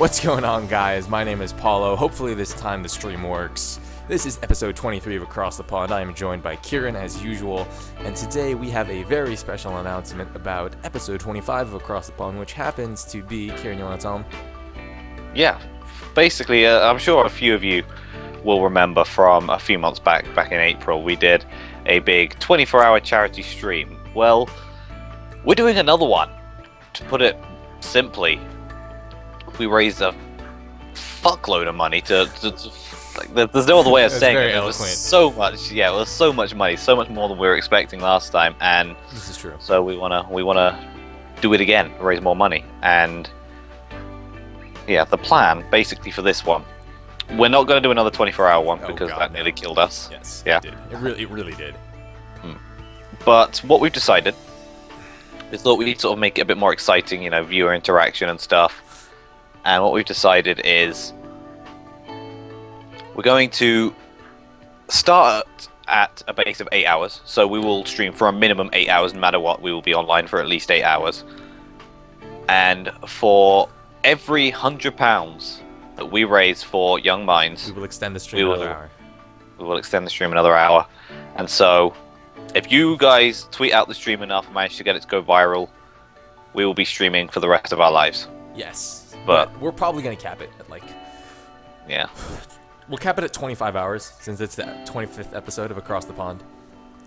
What's going on, guys? My name is Paulo. Hopefully this time the stream works. This is episode 23 of Across the Pond. I am joined by Kieran as usual, and today we have a very special announcement about episode 25 of Across the Pond, which happens to be... Kieran, you want to tell them? Yeah, basically, I'm sure a few of you will remember from a few months back in April, we did a big 24-hour charity stream. Well, we're doing another one. To put it simply, we raised a fuckload of money like, there's no other way of saying it. It was so much, it was so much money, so much more than we were expecting last time, and this is true. So we wanna do it again, raise more money, and yeah, the plan basically for this one, we're not going to do another 24-hour one because that nearly killed us. Yes, yeah, it did. It really did. But what we've decided is that we need to sort of make it a bit more exciting, viewer interaction and stuff. And what we've decided is we're going to start at a base of 8 hours. So we will stream for a minimum 8 hours, no matter what. We will be online for at least 8 hours. And for every £100 that we raise for Young Minds, we will extend the stream another hour. We will extend the stream another hour. And so, if you guys tweet out the stream enough and manage to get it to go viral, we will be streaming for the rest of our lives. Yes, but we're probably going to cap it at yeah. We'll cap it at 25 hours since it's the 25th episode of Across the Pond.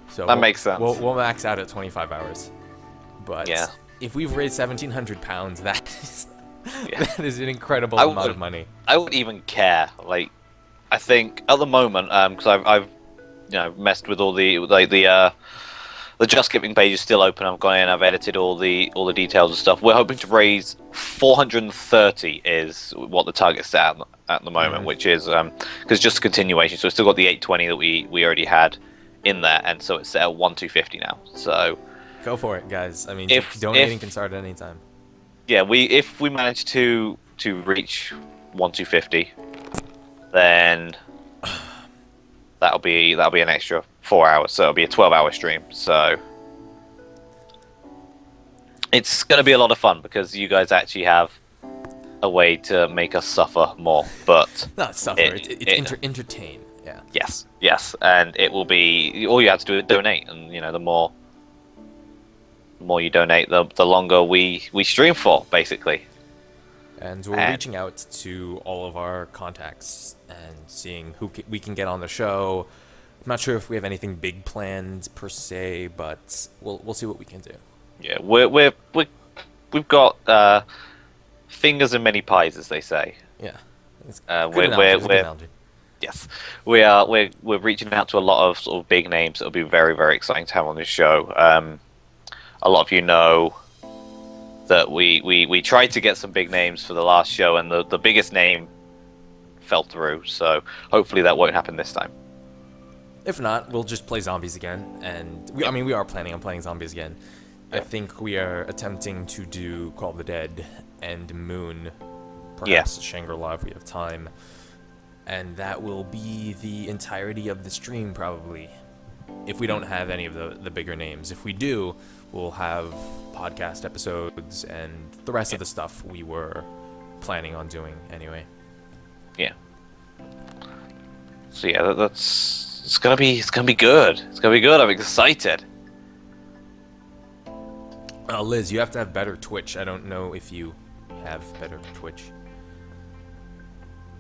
So that makes sense. We'll max out at 25 hours. But yeah, if we've raised £1,700, that is an incredible amount of money. I wouldn't even care. Like, I think at the moment, because I've messed with all the Just Giving page is still open. I've gone in, I've edited all the details and stuff. We're hoping to raise 430 is what the target's set at the moment, which is because just a continuation. So we've still got the 820 that we already had in there, and so it's set at 1250 now. So go for it, guys. I mean, donating can start at any time. Yeah, if we manage to reach 1250, then that'll be an extra 4 hours, so it'll be a 12-hour stream. So it's going to be a lot of fun because you guys actually have a way to make us suffer more, but not suffer. Entertain. Yeah. Yes, and it will be all you have to do is donate, and the more you donate, the longer we stream for, basically. And we're reaching out to all of our contacts and seeing who we can get on the show. I'm not sure if we have anything big planned per se, but we'll see what we can do. Yeah, we've got fingers in many pies, as they say. Yeah, yes, we're reaching out to a lot of sort of big names that'll be very, very exciting to have on this show. A lot of you know that we tried to get some big names for the last show, and the biggest name fell through. So hopefully that won't happen this time. If not, we'll just play zombies again, and we are planning on playing zombies again. I think we are attempting to do Call of the Dead and Moon, perhaps Shangri-La if we have time, and that will be the entirety of the stream probably, if we don't have any of the bigger names. If we do, we'll have podcast episodes and the rest of the stuff we were planning on doing anyway. Yeah. So yeah, it's gonna be good. It's gonna be good. I'm excited. Liz, you have to have better Twitch. I don't know if you have better Twitch,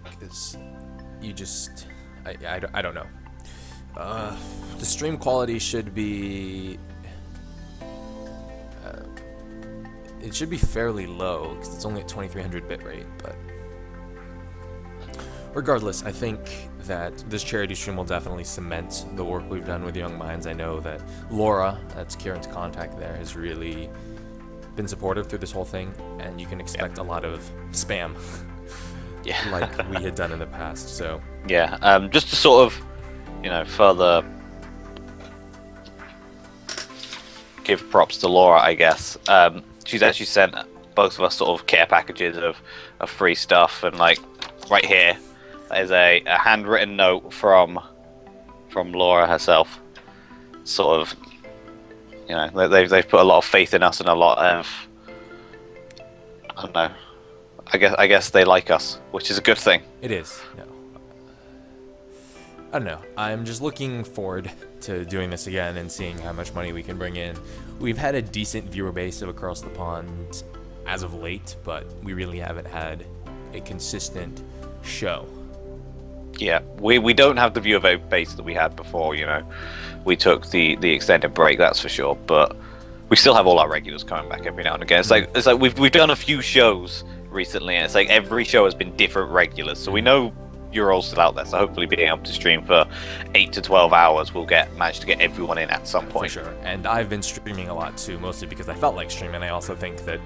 because you just I don't know. The stream quality should be it should be fairly low because it's only at 2300 bitrate, but regardless, I think that this charity stream will definitely cement the work we've done with Young Minds. I know that Laura, that's Kieran's contact there, has really been supportive through this whole thing, and you can expect a lot of spam like we had done in the past. So just to sort of further give props to Laura, I guess. She's actually sent both of us sort of care packages of free stuff, and like right here is a handwritten note from Laura herself. Sort of, they've put a lot of faith in us and a lot of, I don't know, I guess they like us, which is a good thing. It is. No. I don't know. I'm just looking forward to doing this again and seeing how much money we can bring in. We've had a decent viewer base of Across the Pond as of late, but we really haven't had a consistent show. Yeah, we don't have the viewer base that we had before. You know, we took the extended break, that's for sure. But we still have all our regulars coming back every now and again. It's like we've done a few shows recently, and it's like every show has been different regulars. So we know you're all still out there. So hopefully, being able to stream for 8 to 12 hours, we'll manage to get everyone in at some point. For sure. And I've been streaming a lot too, mostly because I felt like streaming. I also think that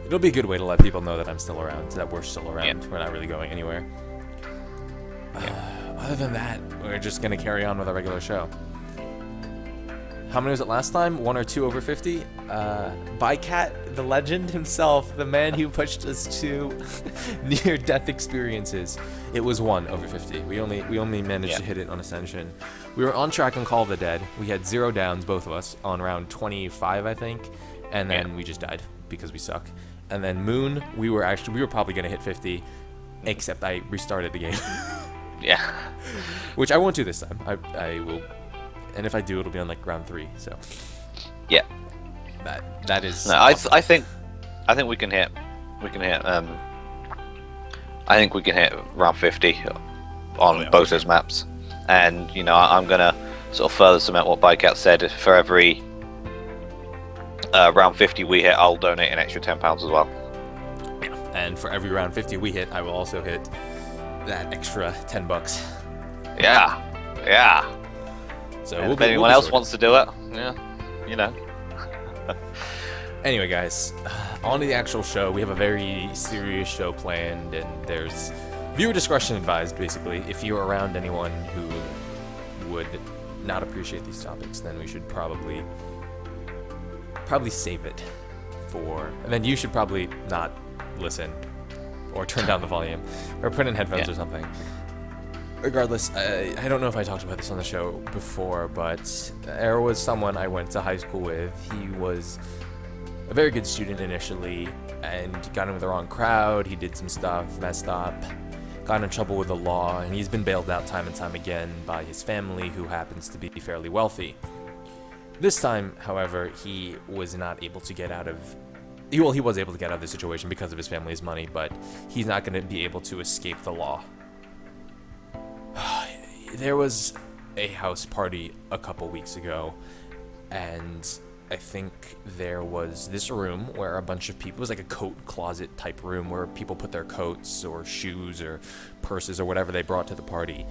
it'll be a good way to let people know that I'm still around, that we're still around. Yeah. We're not really going anywhere. Other than that, we're just going to carry on with our regular show. How many was it last time? 1 or 2 over 50? Bycat, the legend himself, the man who pushed us to near-death experiences. It was 1 over 50. We only managed to hit it on Ascension. We were on track on Call of the Dead. We had 0 downs, both of us, on round 25, I think. And then we just died because we suck. And then Moon, we were probably going to hit 50, except I restarted the game. Yeah. Which I won't do this time. I will, and if I do, it'll be on like round 3. So. Yeah. That is. No, awesome. I think we can hit. I think we can hit round 50 on both those maps, and you know I'm gonna sort of further cement what Bycat said. For every round 50 we hit, I'll donate an extra £10 as well. Yeah. And for every round 50 we hit, I will also hit that extra $10. Yeah. So if anyone else wants to do it, yeah, you know. Anyway, guys, on to the actual show. We have a very serious show planned, and there's viewer discretion advised, basically. If you're around anyone who would not appreciate these topics, then we should probably save it for... And then you should probably not listen, or turn down the volume, or put in headphones or something. Regardless, I don't know if I talked about this on the show before, but there was someone I went to high school with. He was a very good student initially, and got into the wrong crowd. He did some stuff, messed up, got in trouble with the law, and he's been bailed out time and time again by his family, who happens to be fairly wealthy. This time, however, he was not able to get out of... Well, he was able to get out of the situation because of his family's money, but he's not going to be able to escape the law. There was a house party a couple weeks ago, and I think there was this room where a bunch of people... It was like a coat closet type room where people put their coats or shoes or purses or whatever they brought to the party,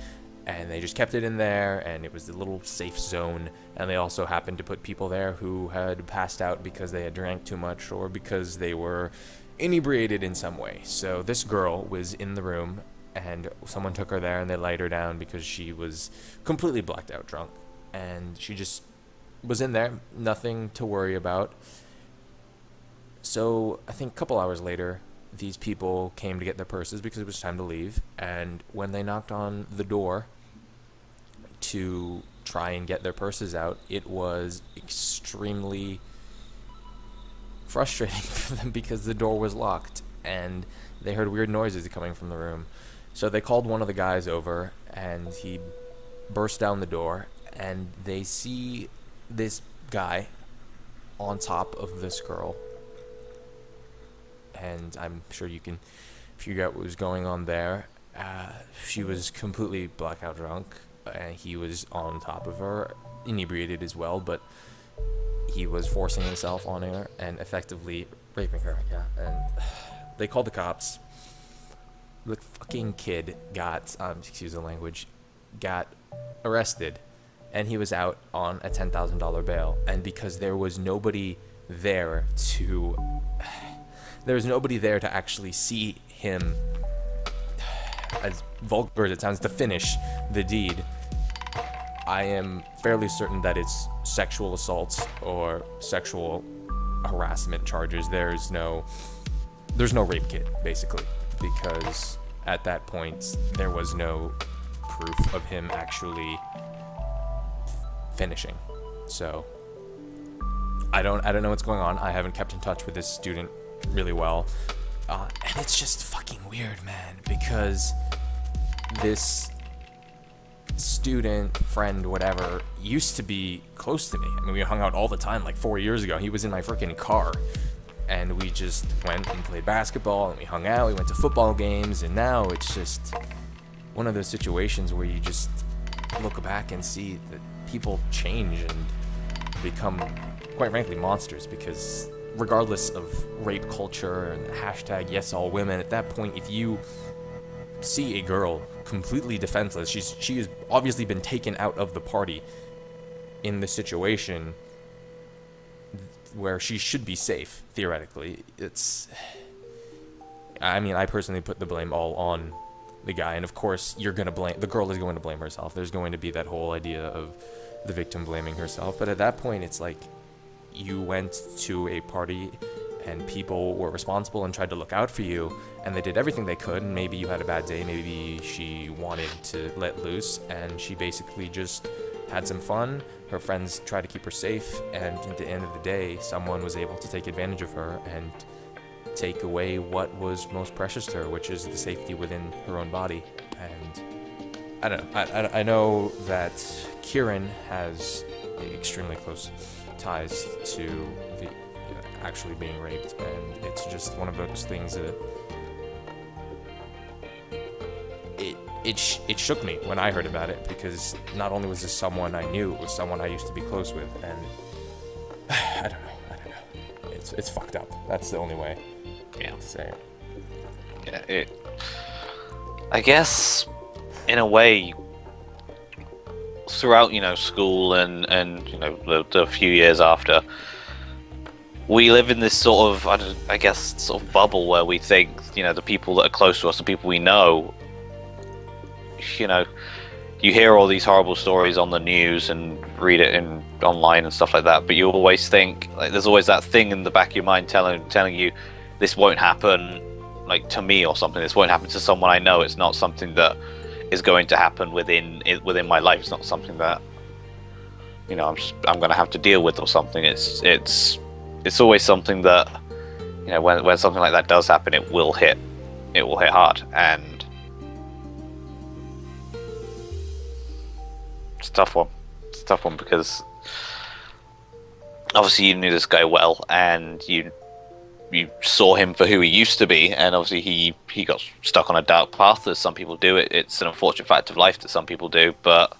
and they just kept it in there, and it was a little safe zone. And they also happened to put people there who had passed out because they had drank too much or because they were inebriated in some way. So this girl was in the room, and someone took her there and they laid her down because she was completely blacked out drunk. And she just was in there, nothing to worry about. So I think a couple hours later, these people came to get their purses because it was time to leave. And when they knocked on the door to try and get their purses out, it was extremely frustrating for them because the door was locked and they heard weird noises coming from the room. So they called one of the guys over, and he burst down the door, and they see this guy on top of this girl. And I'm sure you can figure out what was going on there. She was completely blackout drunk, and he was on top of her, inebriated as well, but he was forcing himself on her and effectively raping her. Yeah, and they called the cops. The fucking kid got, excuse the language, got arrested, and he was out on a $10,000 bail. And because there was nobody there to actually see him, as vulgar as it sounds, to finish the deed, I am fairly certain that it's sexual assault or sexual harassment charges. There's no rape kit, basically, because at that point there was no proof of him actually finishing. So I don't know what's going on. I haven't kept in touch with this student really well. And it's just fucking weird, man, because this student, friend, whatever, used to be close to me. I mean, we hung out all the time, like 4 years ago. He was in my freaking car. And we just went and played basketball, and we hung out, we went to football games, and now it's just one of those situations where you just look back and see that people change and become, quite frankly, monsters, because regardless of rape culture and hashtag yes all women, at that point, if you see a girl completely defenseless, she has obviously been taken out of the party in the situation where she should be safe, theoretically. I personally put the blame all on the guy, and of course the girl is going to blame herself. There's going to be that whole idea of the victim blaming herself, but at that point it's like, you went to a party and people were responsible and tried to look out for you, and they did everything they could, and maybe you had a bad day, maybe she wanted to let loose, and she basically just had some fun. Her friends tried to keep her safe, and at the end of the day, someone was able to take advantage of her and take away what was most precious to her, which is the safety within her own body. And I don't know. I know that Kieran has extremely close ties to the actually being raped, and it's just one of those things that it shook me when I heard about it, because not only was this someone I knew, it was someone I used to be close with, and I don't know. It's fucked up. That's the only way to say it. Yeah, I guess, in a way, throughout, school and the few years after, we live in this sort of, I guess, sort of bubble where we think, the people that are close to us, the people we know, you hear all these horrible stories on the news and read it online and stuff like that, but you always think, like, there's always that thing in the back of your mind telling you, this won't happen, like, to me or something. This won't happen to someone I know. It's not something that is going to happen within my life. It's not something that I'm going to have to deal with or something. It's always something that when something like that does happen, it will hit hard, and it's a tough one. It's a tough one because obviously you knew this guy well, and you saw him for who he used to be, and obviously he got stuck on a dark path, as some people do. It's an unfortunate fact of life that some people do, but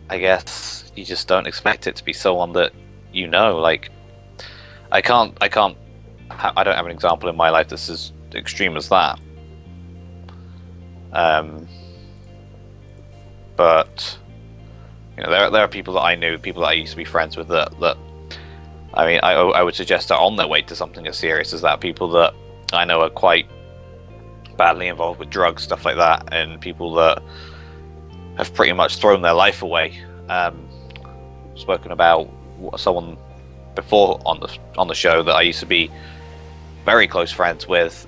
I guess you just don't expect it to be someone that like, I don't have an example in my life that's as extreme as that, but there are people that I knew, people that I used to be friends with, that I would suggest are on their way to something as serious as that. People that I know are quite badly involved with drugs, stuff like that, and people that have pretty much thrown their life away. Spoken about someone before on the show that I used to be very close friends with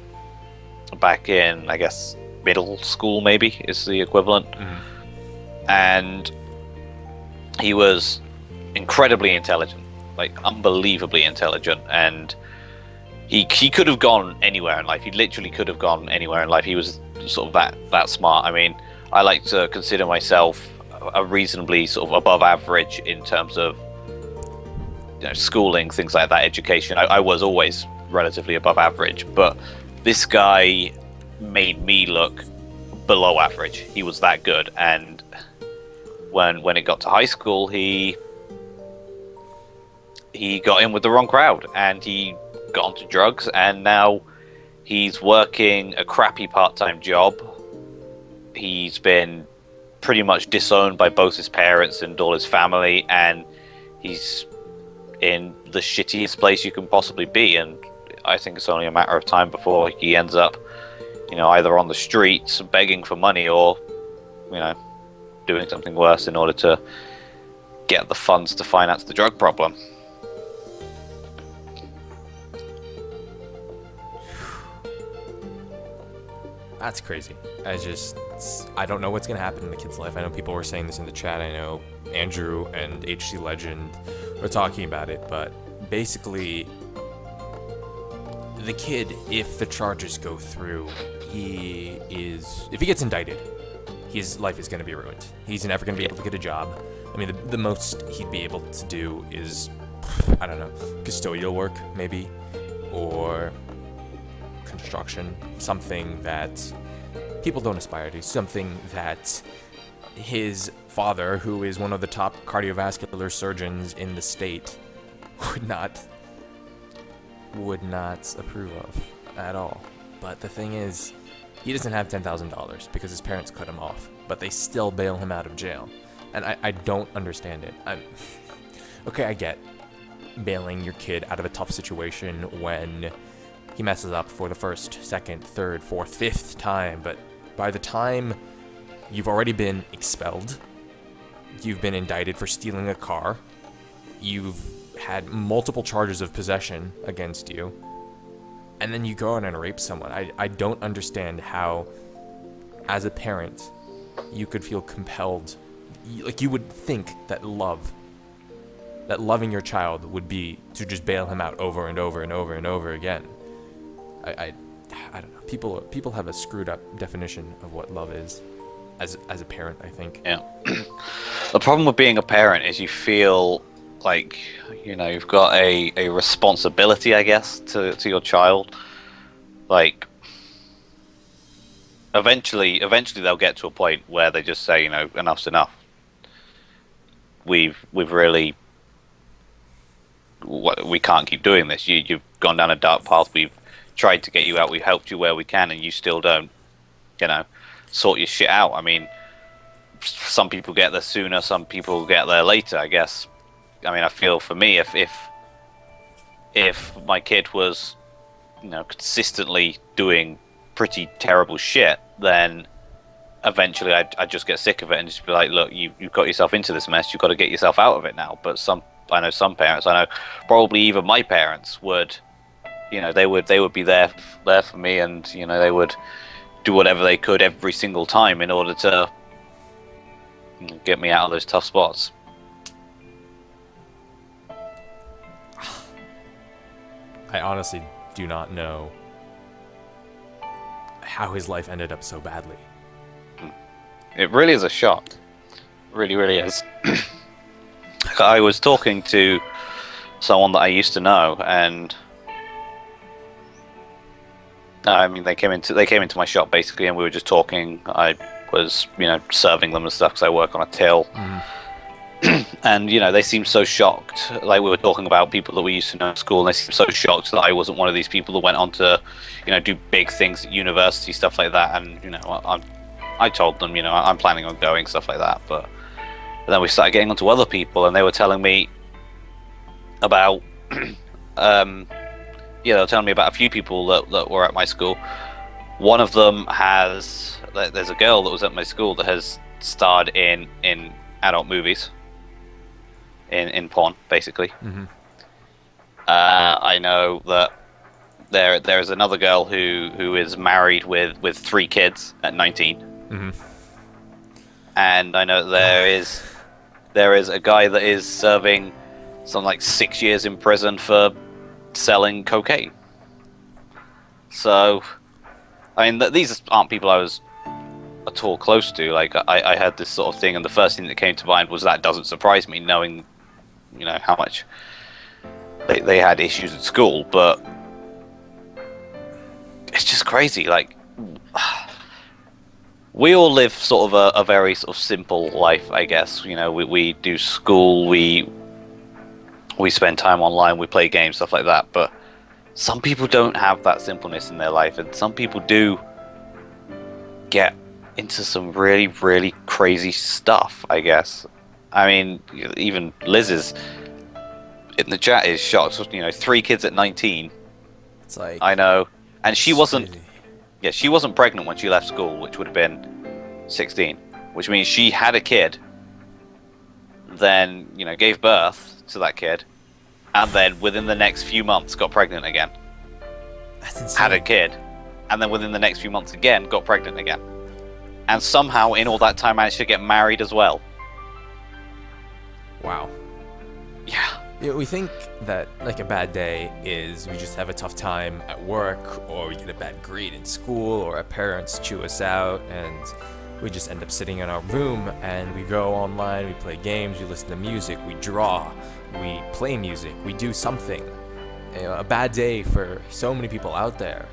back in, I guess, middle school, maybe is the equivalent. And he was incredibly intelligent, like unbelievably intelligent, and he could have gone anywhere in life. He literally could have gone anywhere in life. He was sort of that smart. I mean, I like to consider myself a reasonably sort of above average in terms of schooling, things like that, education. I was always relatively above average, but this guy made me look below average. He was that good, and when it got to high school, he got in with the wrong crowd, and he got onto drugs, and now he's working a crappy part-time job. He's been pretty much disowned by both his parents and all his family, and he's in the shittiest place you can possibly be, and I think it's only a matter of time before he ends up either on the streets begging for money, or doing something worse in order to get the funds to finance the drug problem. That's crazy. I don't know what's going to happen in the kid's life. I know people were saying this in the chat. I know Andrew and HC Legend were talking about it, but basically, the kid, if the charges go through, if he gets indicted, his life is going to be ruined. He's never going to be able to get a job. I mean, the most he'd be able to do is, I don't know, custodial work, maybe, or construction, something that people don't aspire to, something that his father, who is one of the top cardiovascular surgeons in the state, would not approve of at all. But the thing is, he doesn't have $10,000 because his parents cut him off, but they still bail him out of jail. And I don't understand it. Okay, I get bailing your kid out of a tough situation when he messes up for the first, second, third, fourth, fifth time, but by the time you've already been expelled, you've been indicted for stealing a car, you've had multiple charges of possession against you, and then you go out and rape someone. I don't understand how, as a parent, you could feel compelled. Like, you would think that loving your child would be to just bail him out over and over and over and over again. I don't know. People have a screwed up definition of what love is as a parent, I think. Yeah. The problem with being a parent is you feel like, you know, you've got a responsibility, I guess, to your child. Like, eventually they'll get to a point where they just say, you know, enough's enough. We've really, we can't keep doing this. You've gone down a dark path. We've tried to get you out. We've helped you where we can, and you still don't, you know, sort your shit out. I mean, some people get there sooner, some people get there later, I guess. I mean, I feel for me, if my kid was, you know, consistently doing pretty terrible shit, then eventually I'd just get sick of it and just be like, look, you've got yourself into this mess, you've got to get yourself out of it now. But I know some parents, I know probably even my parents would, you know, they would be there for me, and, you know, they would do whatever they could every single time in order to, you know, get me out of those tough spots. I honestly do not know how his life ended up so badly. It really is a shock. It really, really is. I was talking to someone that I used to know, and I mean, they came into my shop basically, and we were just talking. I was, you know, serving them and stuff because I work on a till. And, you know, they seemed so shocked. Like, we were talking about people that we used to know at school, and they seemed so shocked that I wasn't one of these people that went on to, you know, do big things at university, stuff like that. And, you know, I told them, you know, I'm planning on going, stuff like that. But then we started getting onto other people, and they were telling me about, they were telling me about a few people that were at my school. One of them there's a girl that was at my school that has starred in adult movies. In porn, basically. Mm-hmm. I know that there is another girl who is married with 3 kids at 19. Mm-hmm. And I know there is a guy that is serving some like 6 years in prison for selling cocaine. So, I mean, these aren't people I was at all close to. Like, I had this sort of thing, and the first thing that came to mind was that doesn't surprise me, knowing, you know, how much they had issues at school. But it's just crazy. Like, we all live sort of a very sort of simple life, I guess. You know, we do school, we spend time online, we play games, stuff like that. But some people don't have that simpleness in their life, and some people do get into some really, really crazy stuff, I guess. I mean, even Liz is in the chat is shocked. You know, 3 kids at 19. It's like, I know, and she wasn't. Crazy. Yeah, she wasn't pregnant when she left school, which would have been 16, which means she had a kid, then, you know, gave birth to that kid, and then within the next few months got pregnant again. That's insane. Had a kid, and then within the next few months again got pregnant again, and somehow in all that time managed to get married as well. Wow. Yeah. We think that like a bad day is we just have a tough time at work, or we get a bad grade in school, or our parents chew us out, and we just end up sitting in our room and we go online, we play games, we listen to music, we draw, we play music, we do something. A bad day for so many people out there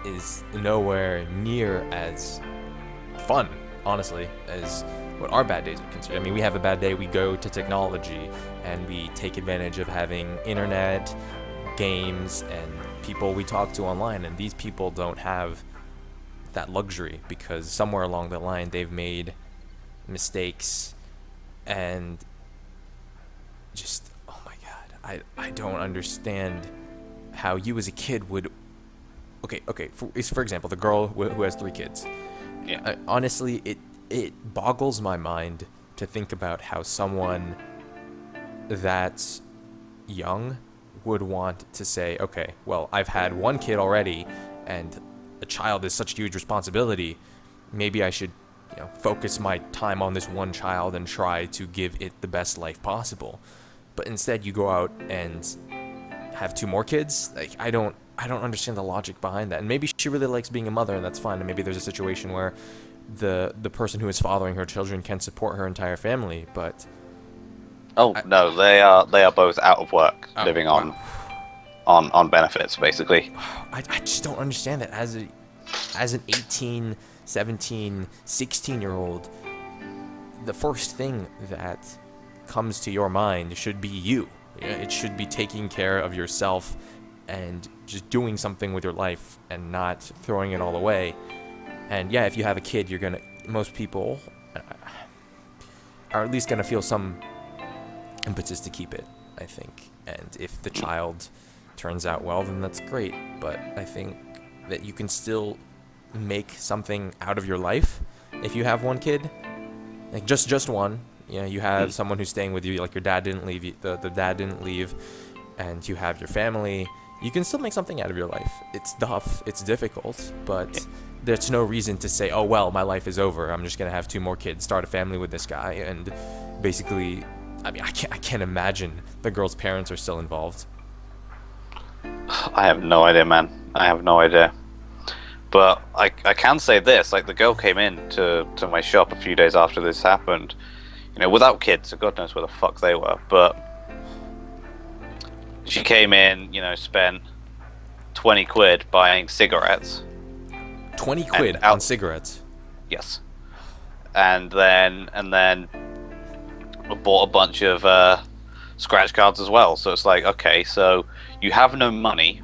is nowhere near as fun, honestly, as what our bad days are considered. I mean, we have a bad day, we go to technology and we take advantage of having internet, games, and people we talk to online, and these people don't have that luxury because somewhere along the line they've made mistakes, and just, oh my god, I don't understand how you as a kid would, okay, for example, the girl who has 3 kids. Yeah. Honestly, it boggles my mind to think about how someone that young would want to say, okay, well, I've had 1 kid already, and a child is such a huge responsibility. Maybe I should, focus my time on this 1 child and try to give it the best life possible. But instead, you go out and have 2 more kids. Like, I don't understand the logic behind that. And maybe she really likes being a mother, and that's fine. And maybe there's a situation where the person who is fathering her children can support her entire family. But no, they are both out of work, living wow. on benefits, basically. I just don't understand that as an 18, 17, 16-year-old, the first thing that comes to your mind should be you. It should be taking care of yourself and just doing something with your life and not throwing it all away. And yeah, if you have a kid, most people are at least gonna feel some impetus to keep it, I think. And if the child turns out well, then that's great. But I think that you can still make something out of your life if you have 1 kid, like just one. You have someone who's staying with you, like your dad didn't leave, the dad didn't leave, and you have your family. You can still make something out of your life. It's tough, it's difficult, but there's no reason to say, oh well, my life is over, I'm just gonna have 2 more kids, start a family with this guy, and basically, I mean, I can't imagine the girl's parents are still involved. I have no idea, man. I have no idea. But I can say this, like, the girl came in to my shop a few days after this happened, without kids, so God knows where the fuck they were, but she came in, spent 20 quid buying cigarettes. 20 quid on cigarettes? Yes. And then bought a bunch of scratch cards as well. So it's like, okay, so you have no money,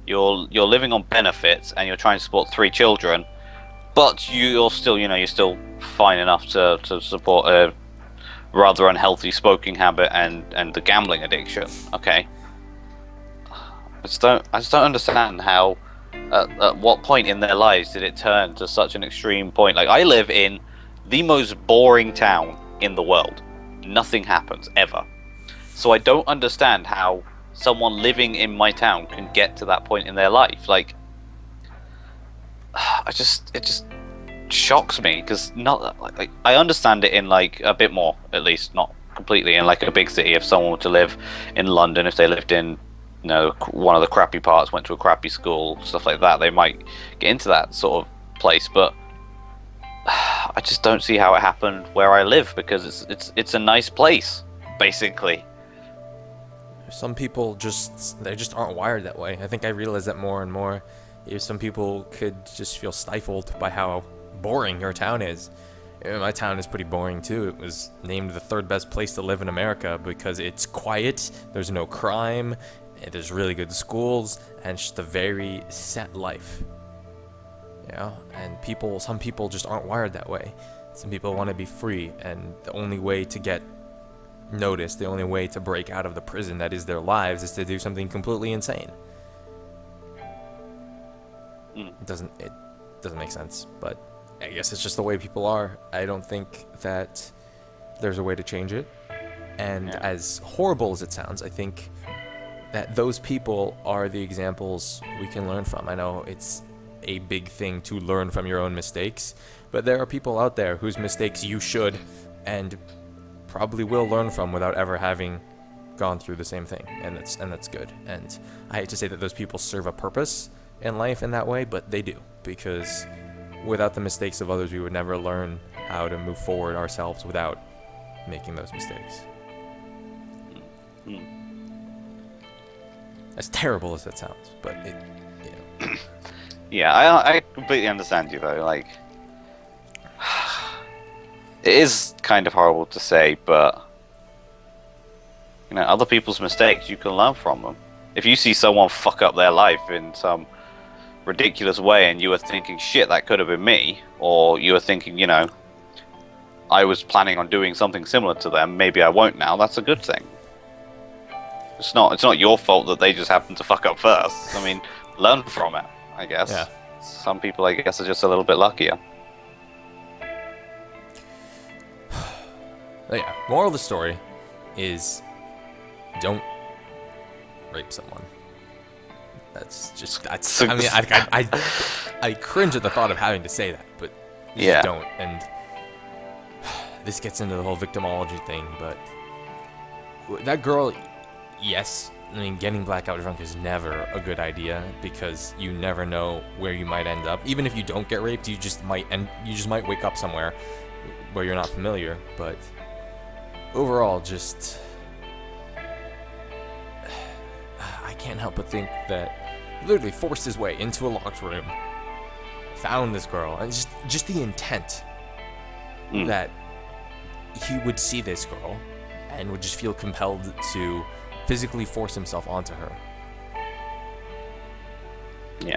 you're living on benefits, and you're trying to support 3 children, but you're still, you're still fine enough to support a rather unhealthy smoking habit and the gambling addiction. Okay. I just don't understand how, at what point in their lives did it turn to such an extreme point. Like, I live in the most boring town in the world. Nothing happens ever. So I don't understand how someone living in my town can get to that point in their life. Like, it just shocks me, because I understand it in like a bit more, at least not completely, in like a big city. If someone were to live in London, if they lived in one of the crappy parts, went to a crappy school, stuff like that, they might get into that sort of place. But I just don't see how it happened where I live, because it's a nice place, basically. Some people they just aren't wired that way. I think I realize that more and more. Some people could just feel stifled by how boring your town is. My town is pretty boring too. It was named the 3rd best place to live in America because it's quiet, there's no crime, and there's really good schools, and it's just a very set life. And some people just aren't wired that way. Some people want to be free, and the only way to get noticed, the only way to break out of the prison that is their lives, is to do something completely insane. It doesn't make sense, but I guess it's just the way people are. I don't think that there's a way to change it. And as horrible as it sounds, I think that those people are the examples we can learn from. I know it's a big thing to learn from your own mistakes, but there are people out there whose mistakes you should and probably will learn from without ever having gone through the same thing, and that's good. And I hate to say that those people serve a purpose in life in that way, but they do, because without the mistakes of others, we would never learn how to move forward ourselves without making those mistakes. As terrible as that sounds, but it, you know. Yeah, I completely understand you though. Like, it is kind of horrible to say, but you know, other people's mistakes, you can learn from them. If you see someone fuck up their life in some ridiculous way, and you were thinking, "Shit, that could have been me," or you were thinking, you know, "I was planning on doing something similar to them. Maybe I won't now." That's a good thing. It's not your fault that they just happened to fuck up first. I mean, learn from it, I guess. Yeah. Some people, I guess, are just a little bit luckier. But yeah, moral of the story is don't rape someone. I mean, I cringe at the thought of having to say that, but you just don't. And this gets into the whole victimology thing, but that girl, yes, I mean, getting blackout drunk is never a good idea, because you never know where you might end up. Even if you don't get raped, you just might wake up somewhere where you're not familiar. But overall, just I can't help but think that he literally forced his way into a locked room, found this girl, and just the intent that he would see this girl and would just feel compelled to physically force himself onto her. Yeah.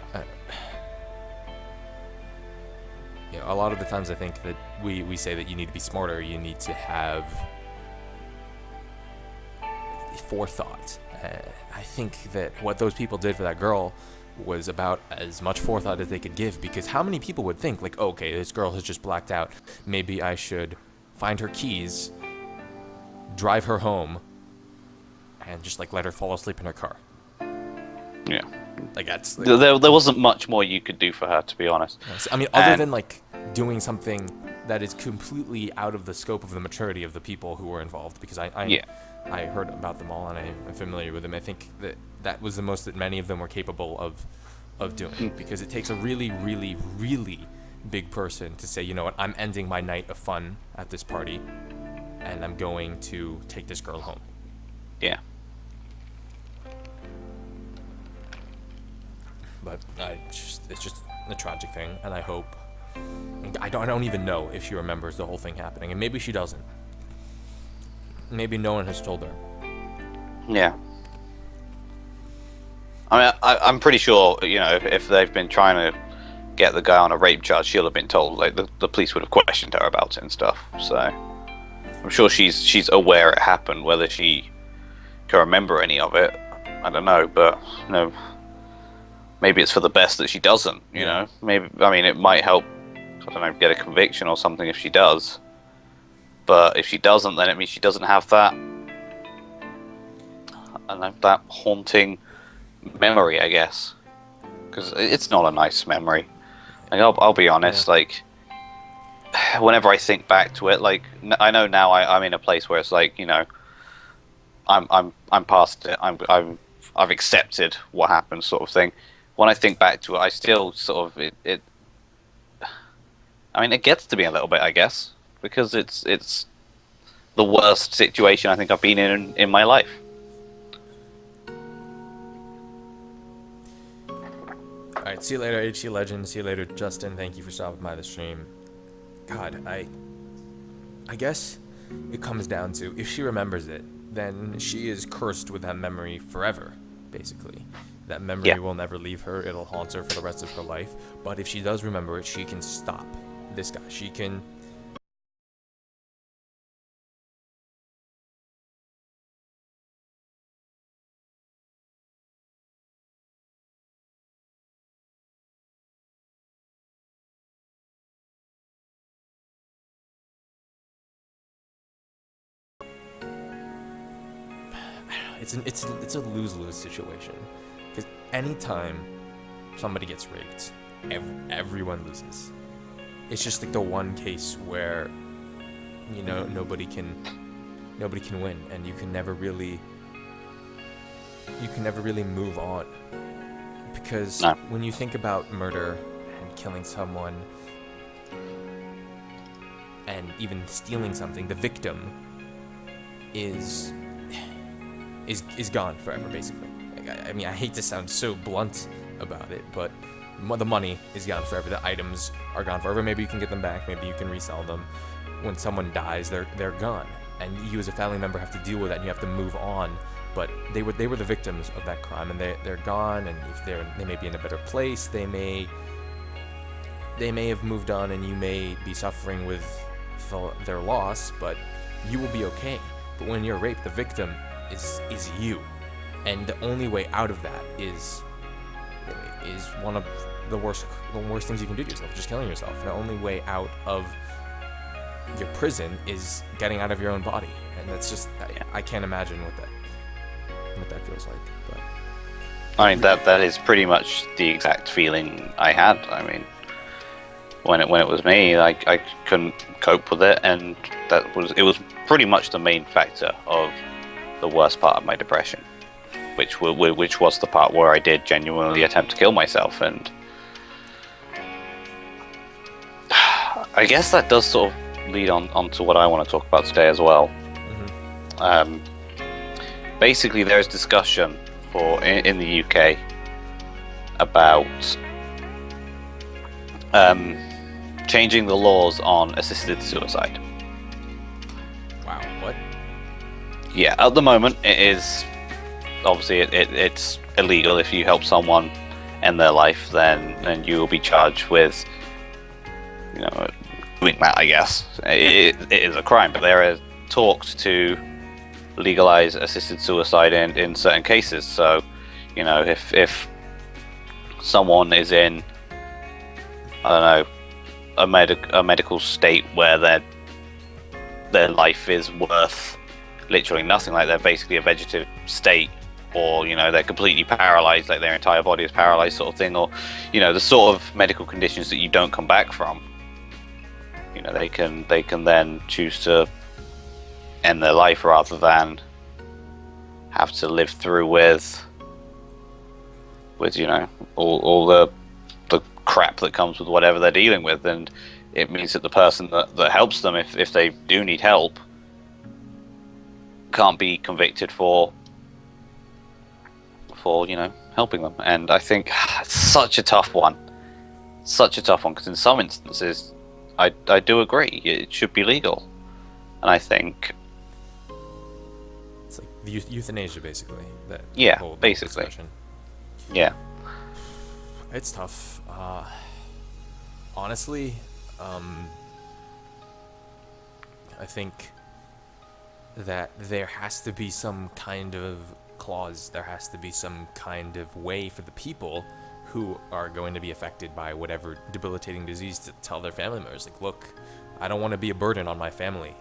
You know, a lot of the times I think that we say that you need to be smarter, you need to have forethought. I think that what those people did for that girl was about as much forethought as they could give, because how many people would think, like, okay, this girl has just blacked out, maybe I should find her keys, drive her home, and just like let her fall asleep in her car. Yeah. Like that's like, there wasn't much more you could do for her, to be honest. I mean, other than like doing something that is completely out of the scope of the maturity of the people who were involved, because I heard about them all and I'm familiar with them. I think that was the most that many of them were capable of doing, because it takes a really, really, really big person to say, you know what, I'm ending my night of fun at this party and I'm going to take this girl home. Yeah. But it's just a tragic thing, and I hope, I don't even know if she remembers the whole thing happening, and maybe she doesn't. Maybe no one has told her. Yeah. I mean, I'm pretty sure, you know, if they've been trying to get the guy on a rape charge, she'll have been told. Like the police would have questioned her about it and stuff. So I'm sure she's aware it happened. Whether she can remember any of it, I don't know. But you know, maybe it's for the best that she doesn't. You know, maybe, I mean, it might help. I don't know, get a conviction or something if she does. But if she doesn't, then it means she doesn't have that, I don't know, that haunting memory, I guess. Because it's not a nice memory. Like, I'll be honest. Like, whenever I think back to it, like, I know now I'm in a place where it's like, you know, I'm past it. I've accepted what happened, sort of thing. When I think back to it, I still sort of it. I mean, it gets to me a little bit, I guess, because it's the worst situation I think I've been in my life. Alright, see you later, HC Legend. See you later, Justin. Thank you for stopping by the stream. God, I guess it comes down to, if she remembers it, then she is cursed with that memory forever, basically. That memory will never leave her. It'll haunt her for the rest of her life. But if she does remember it, she can stop this guy. She can... It's a lose-lose situation, because anytime somebody gets raped, everyone loses. It's just like the one case where, you know, nobody can win, and you can never really you can never really move on. Because No. when you think about murder and killing someone and even stealing something, the victim is gone forever, basically. Like, I mean, I hate to sound so blunt about it, but the money is gone forever. The items are gone forever. Maybe you can get them back. Maybe you can resell them. When someone dies, they're gone, and you as a family member have to deal with that, and you have to move on. But they were the victims of that crime, and they're gone. And if they may be in a better place, they may have moved on, and you may be suffering with their loss, but you will be okay. But when you're raped, the victim is you, and the only way out of that is one of the worst things you can do to yourself, just killing yourself. The only way out of your prison is getting out of your own body, and that's just I can't imagine what that feels like. But I mean, that is pretty much the exact feeling I had. I mean, when it was me, I couldn't cope with it, and it was pretty much the main factor of the worst part of my depression, which was the part where I did genuinely attempt to kill myself. And I guess that does sort of lead on to what I want to talk about today as well. Mm-hmm. Basically, there's discussion in the UK about changing the laws on assisted suicide. Wow, what? Yeah, at the moment it is obviously it's illegal. If you help someone end their life, then you will be charged with, you know, doing that. I guess it is a crime, but there are talks to legalize assisted suicide in certain cases. So, you know, if someone is in, I don't know, a medical state where their life is worth literally nothing, like they're basically a vegetative state, or, you know, they're completely paralyzed, like their entire body is paralyzed, sort of thing, or, you know, the sort of medical conditions that you don't come back from, you know, they can then choose to end their life rather than have to live through with you know, all the crap that comes with whatever they're dealing with. And it means that the person that helps them, if they do need help, can't be convicted for you know, helping them. And I think it's such a tough one, because in some instances I do agree it should be legal, and I think it's like the euthanasia, basically. That yeah, whole basically discussion. Yeah, it's tough. Honestly, I think that there has to be some kind of clause, there has to be some kind of way for the people who are going to be affected by whatever debilitating disease to tell their family members, like, look, I don't want to be a burden on my family.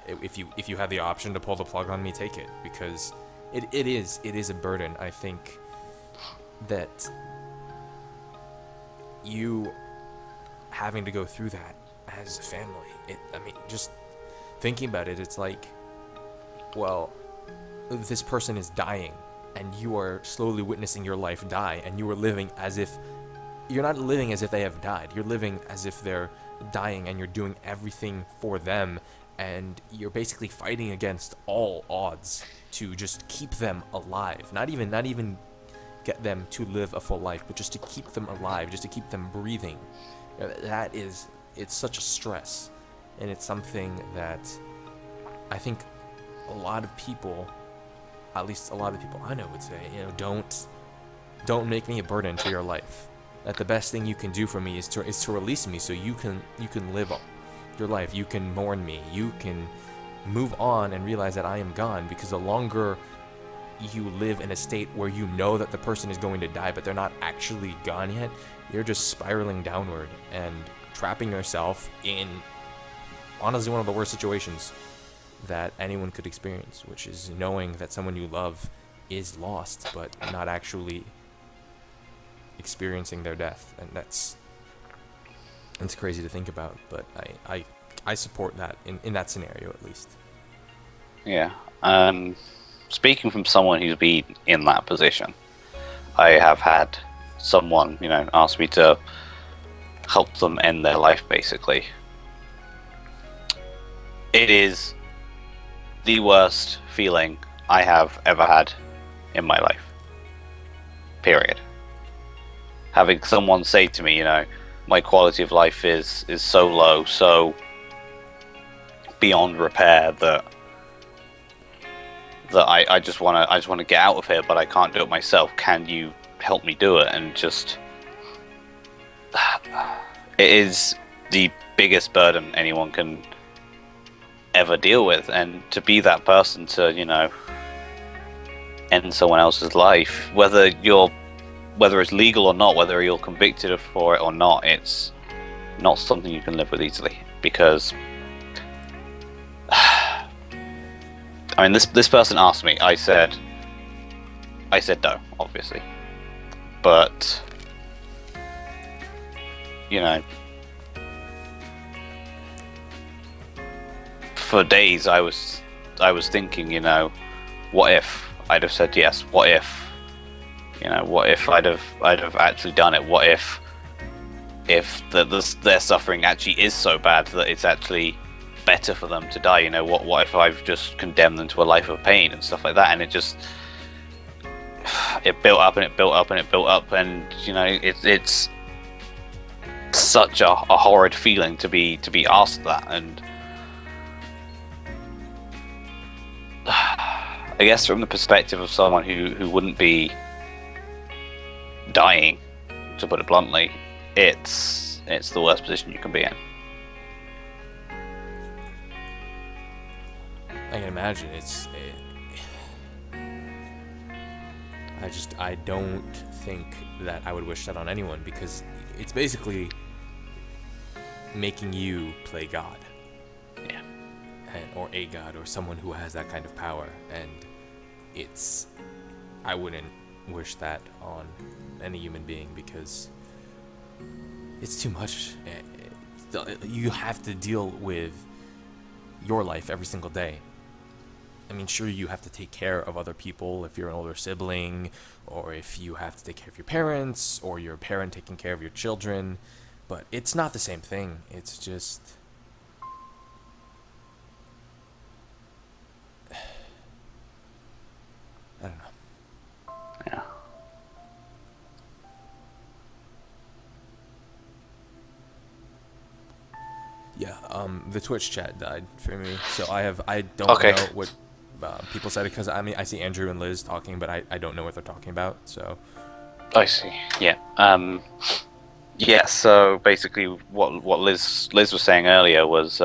If you have the option to pull the plug on me, take it, because it is a burden. I think that you having to go through that as a family, I mean, just thinking about it, it's like, well, this person is dying, and you are slowly witnessing your life die, and you are living as if you're not living as if they have died. You're living as if they're dying, and you're doing everything for them, and you're basically fighting against all odds to just keep them alive. Not even get them to live a full life, but just to keep them alive, just to keep them breathing. It's such a stress, and it's something that I think a lot of people, at least a lot of the people I know, would say, you know, don't make me a burden to your life. That the best thing you can do for me is to release me, so you can live your life. You can mourn me. You can move on and realize that I am gone, because the longer you live in a state where you know that the person is going to die, but they're not actually gone yet, you're just spiraling downward and trapping yourself in honestly one of the worst situations that anyone could experience, which is knowing that someone you love is lost, but not actually experiencing their death. And it's crazy to think about, but I support that in that scenario, at least. Yeah. speaking from someone who's been in that position, I have had someone, ask me to help them end their life, basically. It is the worst feeling I have ever had in my life. Period. Having someone say to me, my quality of life is so low, so beyond repair that I just want to get out of here, but I can't do it myself. Can you help me do it? And just, it is the biggest burden anyone can ever deal with, and to be that person to end someone else's life, whether it's legal or not, whether you're convicted for it or not, it's not something you can live with easily. Because I mean, this person asked me. I said no, obviously, but for days I was thinking, what if I'd have said yes? What if, what if I'd have actually done it? What if their suffering actually is so bad that it's actually better for them to die? What if I've just condemned them to a life of pain and stuff like that? And it built up and it built up and it built up, and it's such a horrid feeling to be asked that. And I guess from the perspective of someone who wouldn't be dying, to put it bluntly, it's the worst position you can be in. I can imagine. I don't think that I would wish that on anyone, because it's basically making you play God. Yeah. Or a god, or someone who has that kind of power, and I wouldn't wish that on any human being, because it's too much. You have to deal with your life every single day. I mean, sure, you have to take care of other people if you're an older sibling, or if you have to take care of your parents, or your parent taking care of your children, but it's not the same thing. It's just, I don't know. Yeah. Yeah, the Twitch chat died for me, so I don't Okay. know what people said, because I see Andrew and Liz talking, but I don't know what they're talking about, so. I see. Yeah. Yeah. So basically, what Liz was saying earlier was,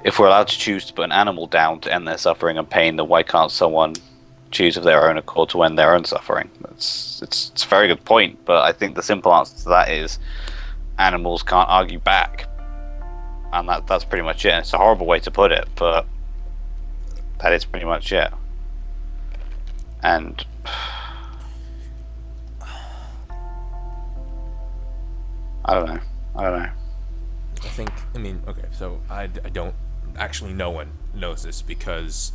if we're allowed to choose to put an animal down to end their suffering and pain, then why can't someone choose of their own accord to end their own suffering? It's a very good point, but I think the simple answer to that is animals can't argue back, and that's pretty much it. And it's a horrible way to put it, but that is pretty much it. And I don't know. Okay, so I don't, actually no one knows this, because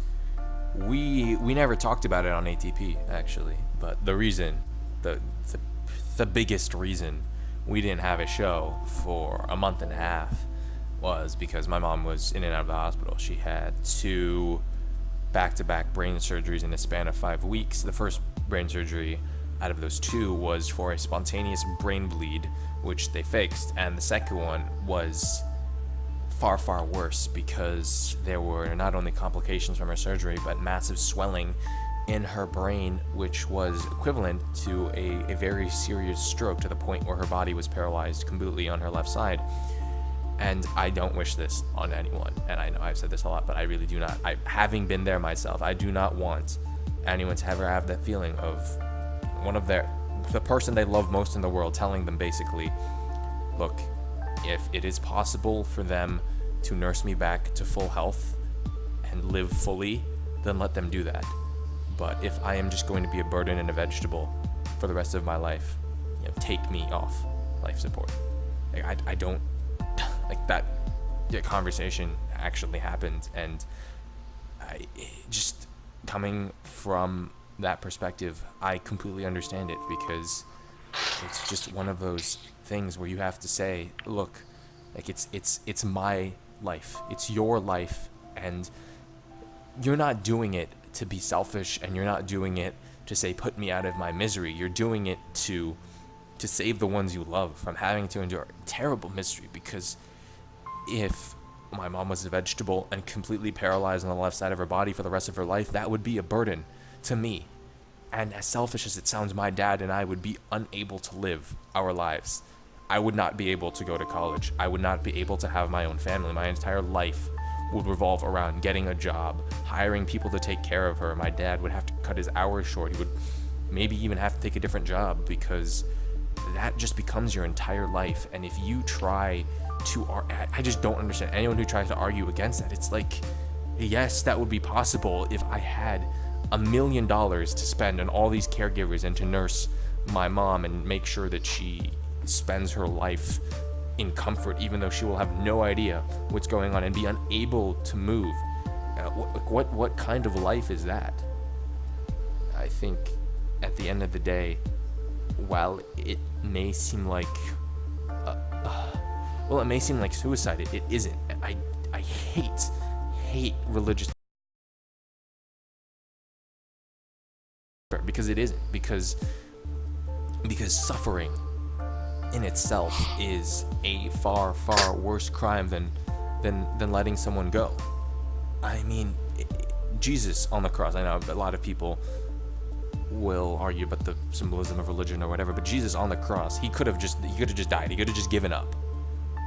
we never talked about it on ATP, actually, but the reason, the biggest reason we didn't have a show for a month and a half was because my mom was in and out of the hospital. She had 2 back-to-back brain surgeries in a span of 5 weeks. The first brain surgery out of those 2 was for a spontaneous brain bleed, which they fixed, and the second one was far, far worse, because there were not only complications from her surgery, but massive swelling in her brain, which was equivalent to a very serious stroke, to the point where her body was paralyzed completely on her left side. And I don't wish this on anyone, and I know I've said this a lot, but I really do not. Having been there myself, I do not want anyone to ever have that feeling of the person they love most in the world telling them basically, look, if it is possible for them to nurse me back to full health and live fully, then let them do that. But if I am just going to be a burden and a vegetable for the rest of my life, take me off life support. I don't, like, that conversation actually happened, and coming from that perspective, I completely understand it, because it's just one of those things where you have to say, look, like it's my life, it's your life, and you're not doing it to be selfish, and you're not doing it to say put me out of my misery. You're doing it to save the ones you love from having to endure terrible misery. Because if my mom was a vegetable and completely paralyzed on the left side of her body for the rest of her life, that would be a burden to me. And as selfish as it sounds, my dad and I would be unable to live our lives. I would not be able to go to college. I would not be able to have my own family. My entire life would revolve around getting a job, hiring people to take care of her. My dad would have to cut his hours short. He would maybe even have to take a different job, because that just becomes your entire life. And if you try to, I just don't understand anyone who tries to argue against that. It's like, yes, that would be possible if I had $1 million to spend on all these caregivers and to nurse my mom and make sure that she spends her life in comfort, even though she will have no idea what's going on and be unable to move. What kind of life is that? I think at the end of the day, while it may seem like it may seem like suicide, it isn't. I hate religious, because it isn't. Because suffering in itself is a far worse crime than letting someone go. I mean, Jesus on the cross, I know a lot of people will argue about the symbolism of religion or whatever, but Jesus on the cross, he could have just died. He could have just given up.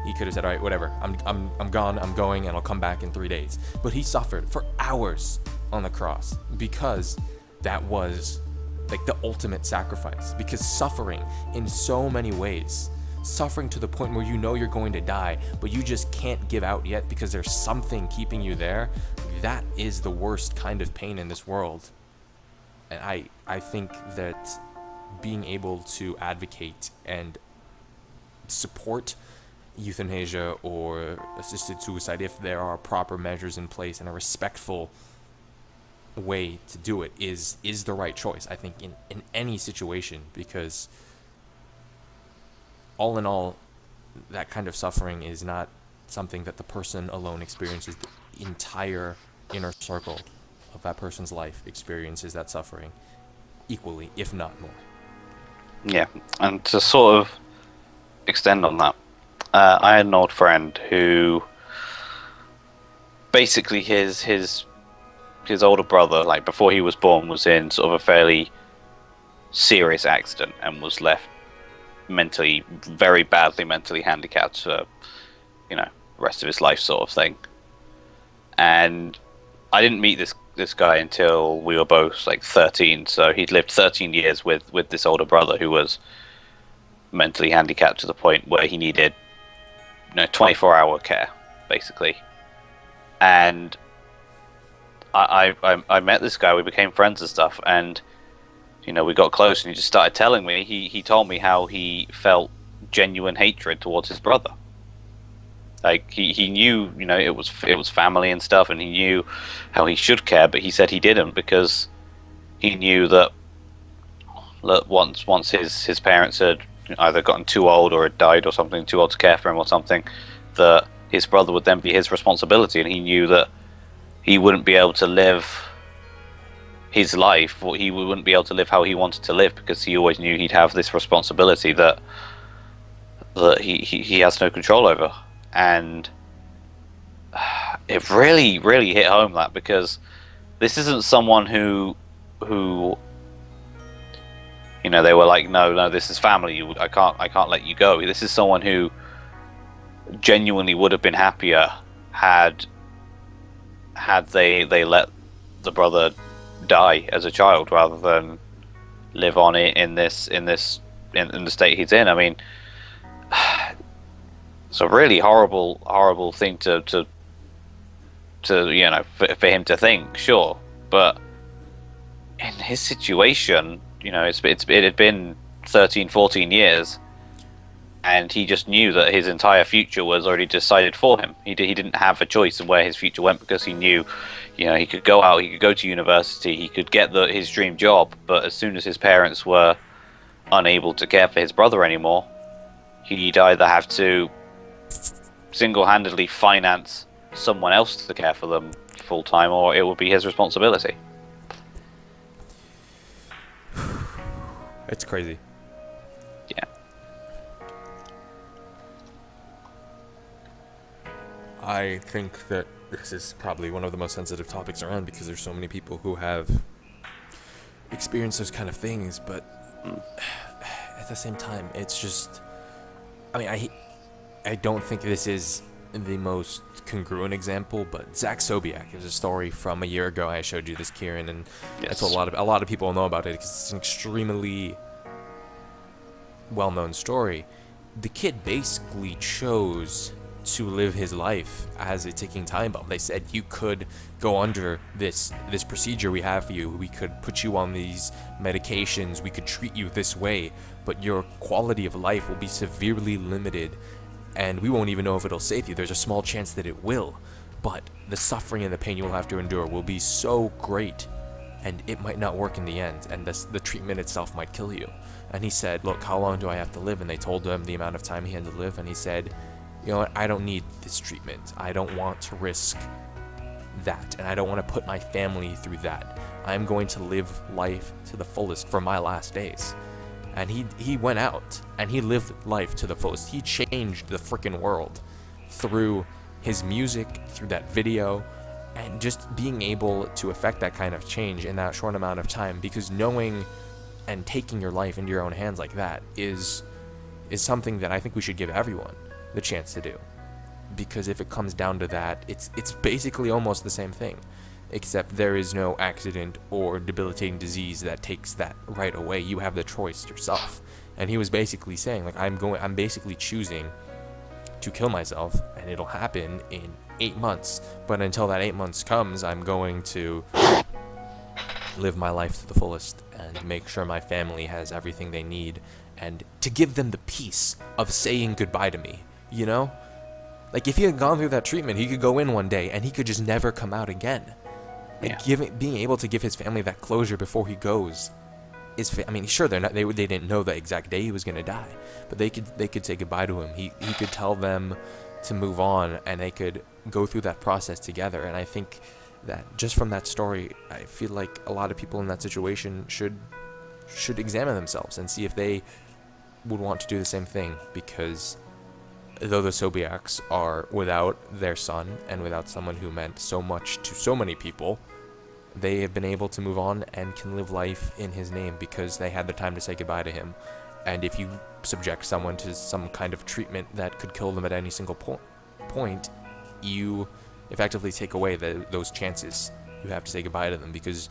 He could have said, all right, whatever, I'm gone, I'm going, and I'll come back in 3 days. But he suffered for hours on the cross, because that was like the ultimate sacrifice. Because suffering in so many ways, suffering to the point where you know you're going to die, but you just can't give out yet because there's something keeping you there, that is the worst kind of pain in this world. And I think that being able to advocate and support euthanasia or assisted suicide, if there are proper measures in place and a respectful way to do it, is the right choice, I think, in any situation. Because all in all, that kind of suffering is not something that the person alone experiences. The entire inner circle of that person's life experiences that suffering equally, if not more. Yeah, and to sort of extend on that, I had an old friend who basically his older brother, like before he was born, was in sort of a fairly serious accident and was left very badly mentally handicapped for, the rest of his life, sort of thing. And I didn't meet this guy until we were both like 13, so he'd lived 13 years with this older brother who was mentally handicapped to the point where he needed 24-hour care, basically. And I met this guy, we became friends and stuff, and we got close, and he just started telling me, he told me how he felt genuine hatred towards his brother. Like he knew, it was family and stuff, and he knew how he should care, but he said he didn't because he knew that once his parents had either gotten too old or had died or something, too old to care for him or something, that his brother would then be his responsibility, and he knew that he wouldn't be able to live his life, or he wouldn't be able to live how he wanted to live, because he always knew he'd have this responsibility that he has no control over. And it really hit home, that, because this isn't someone who they were like, no, this is family, I can't let you go. This is someone who genuinely would have been happier had they let the brother die as a child rather than live on it in the state he's in. I mean, it's a really horrible thing to for him to think, sure, but in his situation, it had been 13-14 years, and he just knew that his entire future was already decided for him. He didn't have a choice in where his future went, because he knew, he could go out, he could go to university, he could get his dream job, but as soon as his parents were unable to care for his brother anymore, he'd either have to single-handedly finance someone else to care for them full-time, or it would be his responsibility. It's crazy. Yeah. I think that this is probably one of the most sensitive topics around, because there's so many people who have experienced those kind of things, but at the same time, it's just, I mean, I don't think this is the most congruent example, but Zach Sobiak is a story from a year ago. I showed you this, Kieran, and Yes. a lot of people know about it because it's an extremely well-known story. The kid basically chose to live his life as a ticking time bomb. They said, you could go under this procedure we have for you, we could put you on these medications, we could treat you this way, but your quality of life will be severely limited, and we won't even know if it'll save you. There's a small chance that it will, but the suffering and the pain you will have to endure will be so great, and it might not work in the end, and the treatment itself might kill you. And he said, look, how long do I have to live? And they told him the amount of time he had to live, and he said, you know what, I don't need this treatment. I don't want to risk that, and I don't want to put my family through that. I'm going to live life to the fullest for my last days. And he went out, and he lived life to the fullest. He changed the freaking world through his music, through that video, and just being able to affect that kind of change in that short amount of time, because knowing and taking your life into your own hands like that is something that I think we should give everyone the chance to do. Because if it comes down to that, it's basically almost the same thing, except there is no accident or debilitating disease that takes that right away. You have the choice yourself. And he was basically saying, like, I'm basically choosing to kill myself, and it'll happen in 8 months. But until that 8 months comes, I'm going to live my life to the fullest and make sure my family has everything they need, and to give them the peace of saying goodbye to me, you know? Like, if he had gone through that treatment, he could go in one day and he could just never come out again. Like, being able to give his family that closure before he goes is, I mean, sure, they didn't know the exact day he was gonna die, but they could say goodbye to him. He could tell them to move on, and they could go through that process together. And I think that just from that story, I feel like a lot of people in that situation should examine themselves and see if they would want to do the same thing, because though the Sobiaks are without their son and without someone who meant so much to so many people, they have been able to move on and can live life in his name because they had the time to say goodbye to him. And if you subject someone to some kind of treatment that could kill them at any single point, you effectively take away those chances you have to say goodbye to them. Because,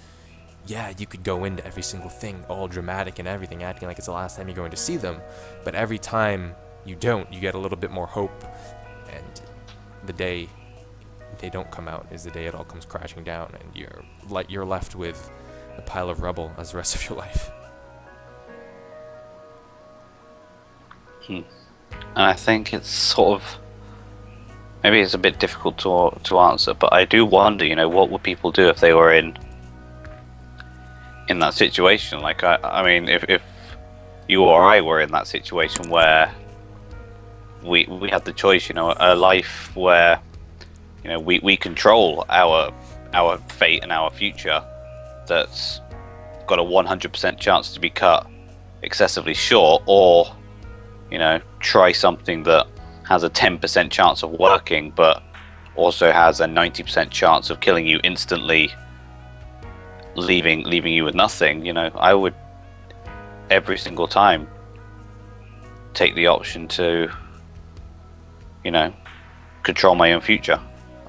yeah, you could go into every single thing all dramatic and everything, acting like it's the last time you're going to see them, but every time you don't, you get a little bit more hope, and the day they don't come out is the day it all comes crashing down, and you're left with a pile of rubble as the rest of your life. And I think it's sort of, maybe it's a bit difficult to answer, but I do wonder, what would people do if they were in that situation? Like, I mean, if you or I were in that situation where we had the choice, a life where, we control our fate and our future, that's got a 100% chance to be cut excessively short, or, try something that has a 10% chance of working, but also has a 90% chance of killing you instantly, leaving you with nothing. I would every single time take the option to, control my own future.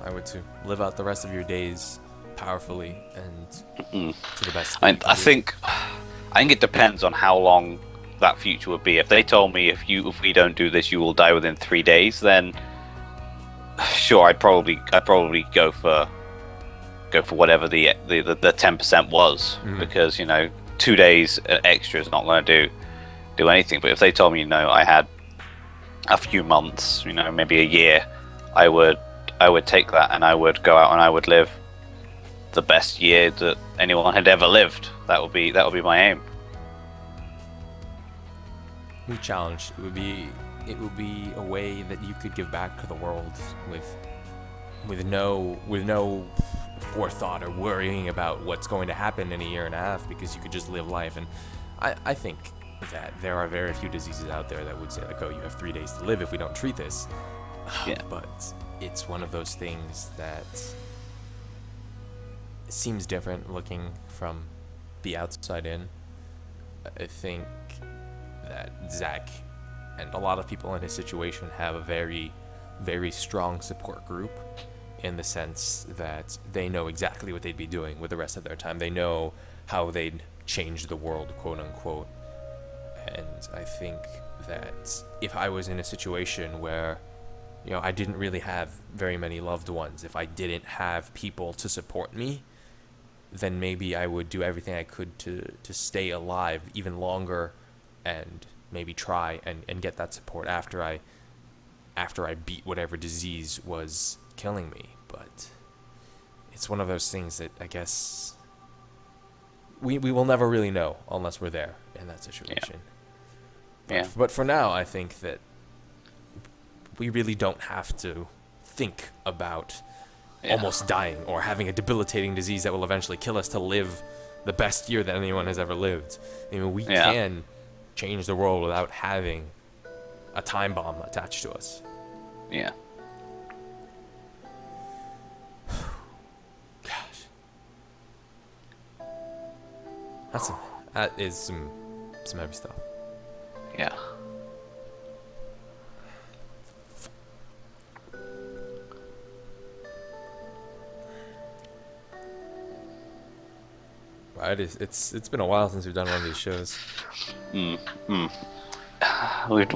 I would too. Live out the rest of your days powerfully and to the best. I think it depends on how long that future would be. If they told me if we don't do this, you will die within 3 days, then sure, I'd probably go for whatever the 10% was, because 2 days extra is not going to do anything. But if they told me, I had a few months, maybe a year, I would take that and I would go out and I would live the best year that anyone had ever lived. That would be my aim. New challenge. It would be a way that you could give back to the world with no forethought or worrying about what's going to happen in a year and a half, because you could just live life. And I think that there are very few diseases out there that would say like, oh, you have 3 days to live if we don't treat this. Yeah. But it's one of those things that seems different looking from the outside in. I think that Zach and a lot of people in his situation have a very, very strong support group, in the sense that they know exactly what they'd be doing with the rest of their time. They know how they'd change the world, quote unquote. And I think that if I was in a situation where, I didn't really have very many loved ones, if I didn't have people to support me, then maybe I would do everything I could to stay alive even longer, and maybe try and get that support after I beat whatever disease was killing me. But it's one of those things that I guess we will never really know unless we're there in that situation. Yeah. But for now, I think that we really don't have to think about almost dying or having a debilitating disease that will eventually kill us to live the best year that anyone has ever lived. We can change the world without having a time bomb attached to us. Yeah. Gosh. That is some heavy stuff. Yeah. Right, it's been a while since we've done one of these shows. We've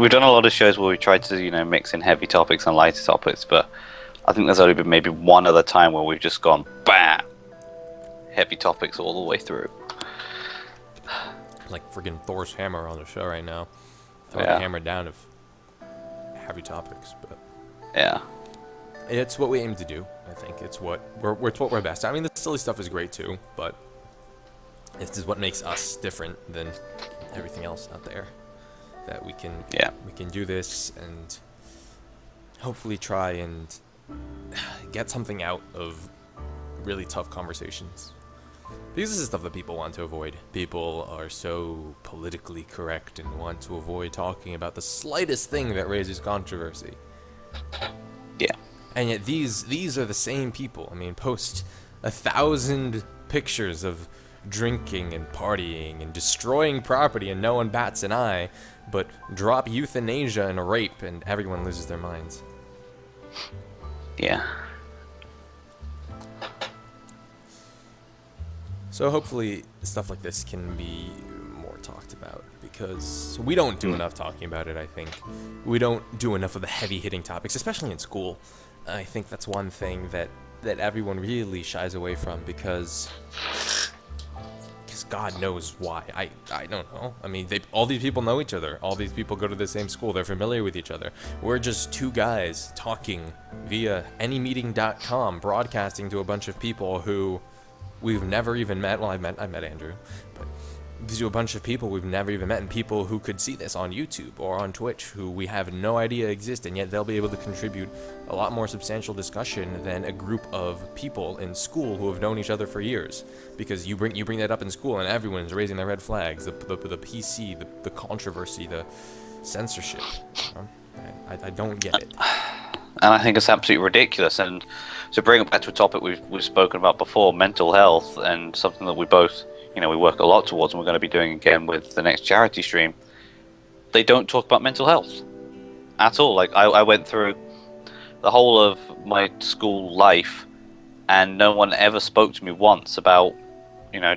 done a lot of shows where we tried to mix in heavy topics and lighter topics, but I think there's only been maybe one other time where we've just gone bam, heavy topics all the way through. Like friggin' Thor's hammer on the show right now. Throw the hammer down of heavy topics, but yeah, it's what we aim to do. I think it's what we're best at. I mean, the silly stuff is great too, but this is what makes us different than everything else out there. That we can do this and hopefully try and get something out of really tough conversations. Because this is stuff that people want to avoid. People are so politically correct and want to avoid talking about the slightest thing that raises controversy. Yeah. And yet these are the same people. I mean, post 1,000 pictures of drinking and partying and destroying property and no one bats an eye, but drop euthanasia and rape and everyone loses their minds. Yeah. So hopefully stuff like this can be more talked about, because we don't do enough talking about it, I think. We don't do enough of the heavy-hitting topics, especially in school. I think that's one thing that everyone really shies away from, because God knows why. I don't know. I mean, all these people know each other. All these people go to the same school. They're familiar with each other. We're just two guys talking via anymeeting.com, broadcasting to a bunch of people who we've never even met. Well, I met Andrew, but to a bunch of people we've never even met, and people who could see this on YouTube or on Twitch who we have no idea exist, and yet they'll be able to contribute a lot more substantial discussion than a group of people in school who have known each other for years. Because you bring that up in school and everyone's raising their red flags, the PC, the controversy, the censorship. I don't get it. And I think it's absolutely ridiculous. And to bring it back to a topic we've spoken about before, mental health, and something that we both, we work a lot towards, and we're going to be doing again with the next charity stream. They don't talk about mental health at all. Like I went through the whole of my school life, and no one ever spoke to me once about,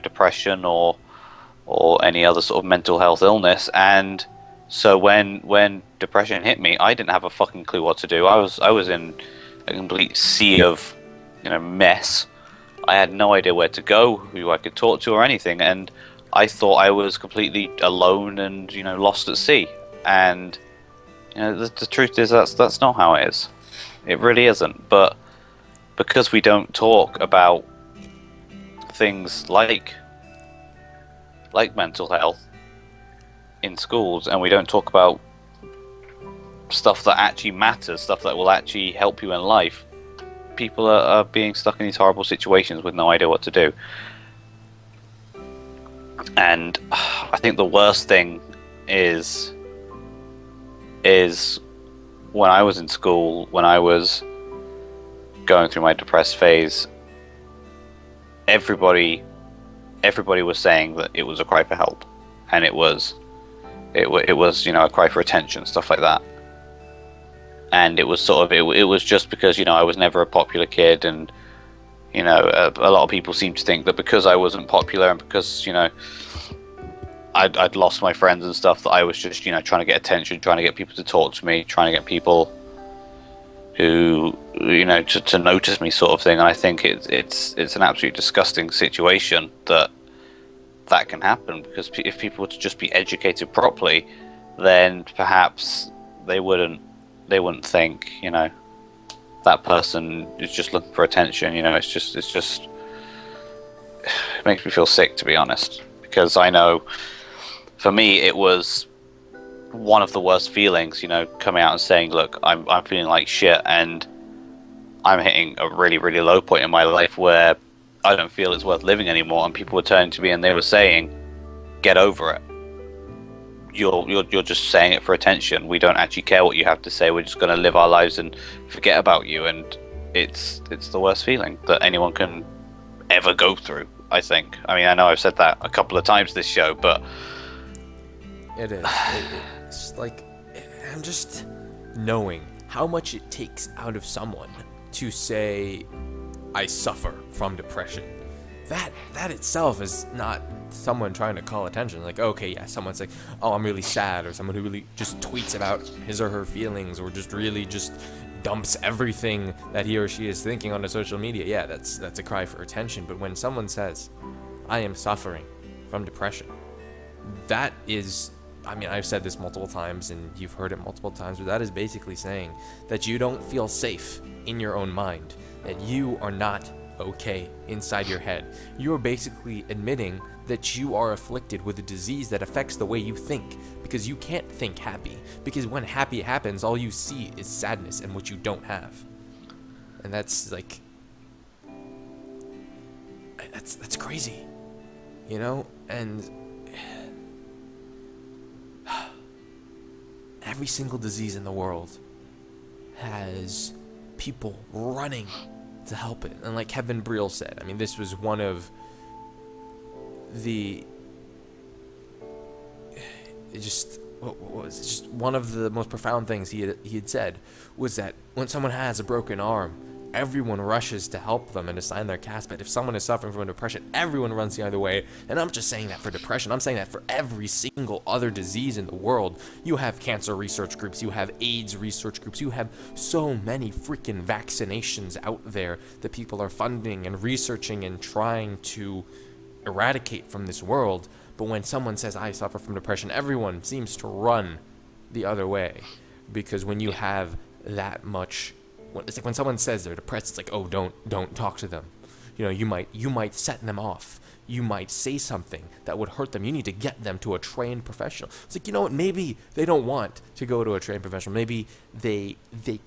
depression or any other sort of mental health illness. And so when depression hit me, I didn't have a fucking clue what to do. I was in a complete sea of, mess. I had no idea where to go, who I could talk to or anything, and I thought I was completely alone and, lost at sea. And You know, the truth is that's not how it is. It really isn't. But because we don't talk about things like mental health in schools, and we don't talk about stuff that actually matters, stuff that will actually help you in life, people are being stuck in these horrible situations with no idea what to do. And I think the worst thing is when I was in school, when I was going through my depressed phase, everybody was saying that it was a cry for help, and it was you know, a cry for attention, stuff like that. And it was sort of it was just because, you know, I was never a popular kid, and you know, a lot of people seem to think that because I wasn't popular and because, you know, I'd lost my friends and stuff, that I was just, you know, trying to get attention, trying to get people to talk to me, trying to get people who, you know, to notice me, sort of thing. And I think it's an absolutely disgusting situation that can happen, because if people were to just be educated properly, then perhaps they wouldn't think, you know, that person is just looking for attention. You know, it's just it makes me feel sick, to be honest, because I know for me it was one of the worst feelings, you know, coming out and saying, look, I'm feeling like shit, and I'm hitting a really, really low point in my life where I don't feel it's worth living anymore. And people were turning to me and they were saying, get over it. You're just saying it for attention. We don't actually care what you have to say. We're just going to live our lives and forget about you. And it's the worst feeling that anyone can ever go through, I think. I mean, I know I've said that a couple of times this show, but it is. It's like, I'm just knowing how much it takes out of someone to say, I suffer from depression. That itself is not someone trying to call attention. Like, okay, yeah, someone's like, oh, I'm really sad, or someone who really just tweets about his or her feelings, or just really just dumps everything that he or she is thinking onto social media. Yeah, that's a cry for attention. But when someone says, I am suffering from depression, that is, I mean, I've said this multiple times and you've heard it multiple times, but that is basically saying that you don't feel safe in your own mind, that you are not okay inside your head. You are basically admitting that you are afflicted with a disease that affects the way you think, because you can't think happy, because when happy happens, all you see is sadness and what you don't have. And that's like, that's crazy, you know? And every single disease in the world has people running to help it. And like Kevin Briel said, I mean, this was one of the just one of the most profound things he had said was that when someone has a broken arm, everyone rushes to help them and to sign their cast. But if someone is suffering from depression, everyone runs the other way. And I'm just saying that for depression. I'm saying that for every single other disease in the world. You have cancer research groups. You have AIDS research groups. You have so many freaking vaccinations out there that people are funding and researching and trying to eradicate from this world. But when someone says, I suffer from depression, everyone seems to run the other way. Because when you have that much, it's like when someone says they're depressed, it's like, oh, don't talk to them. You know, you might set them off. You might say something that would hurt them. You need to get them to a trained professional. It's like, you know what, maybe they don't want to go to a trained professional. Maybe they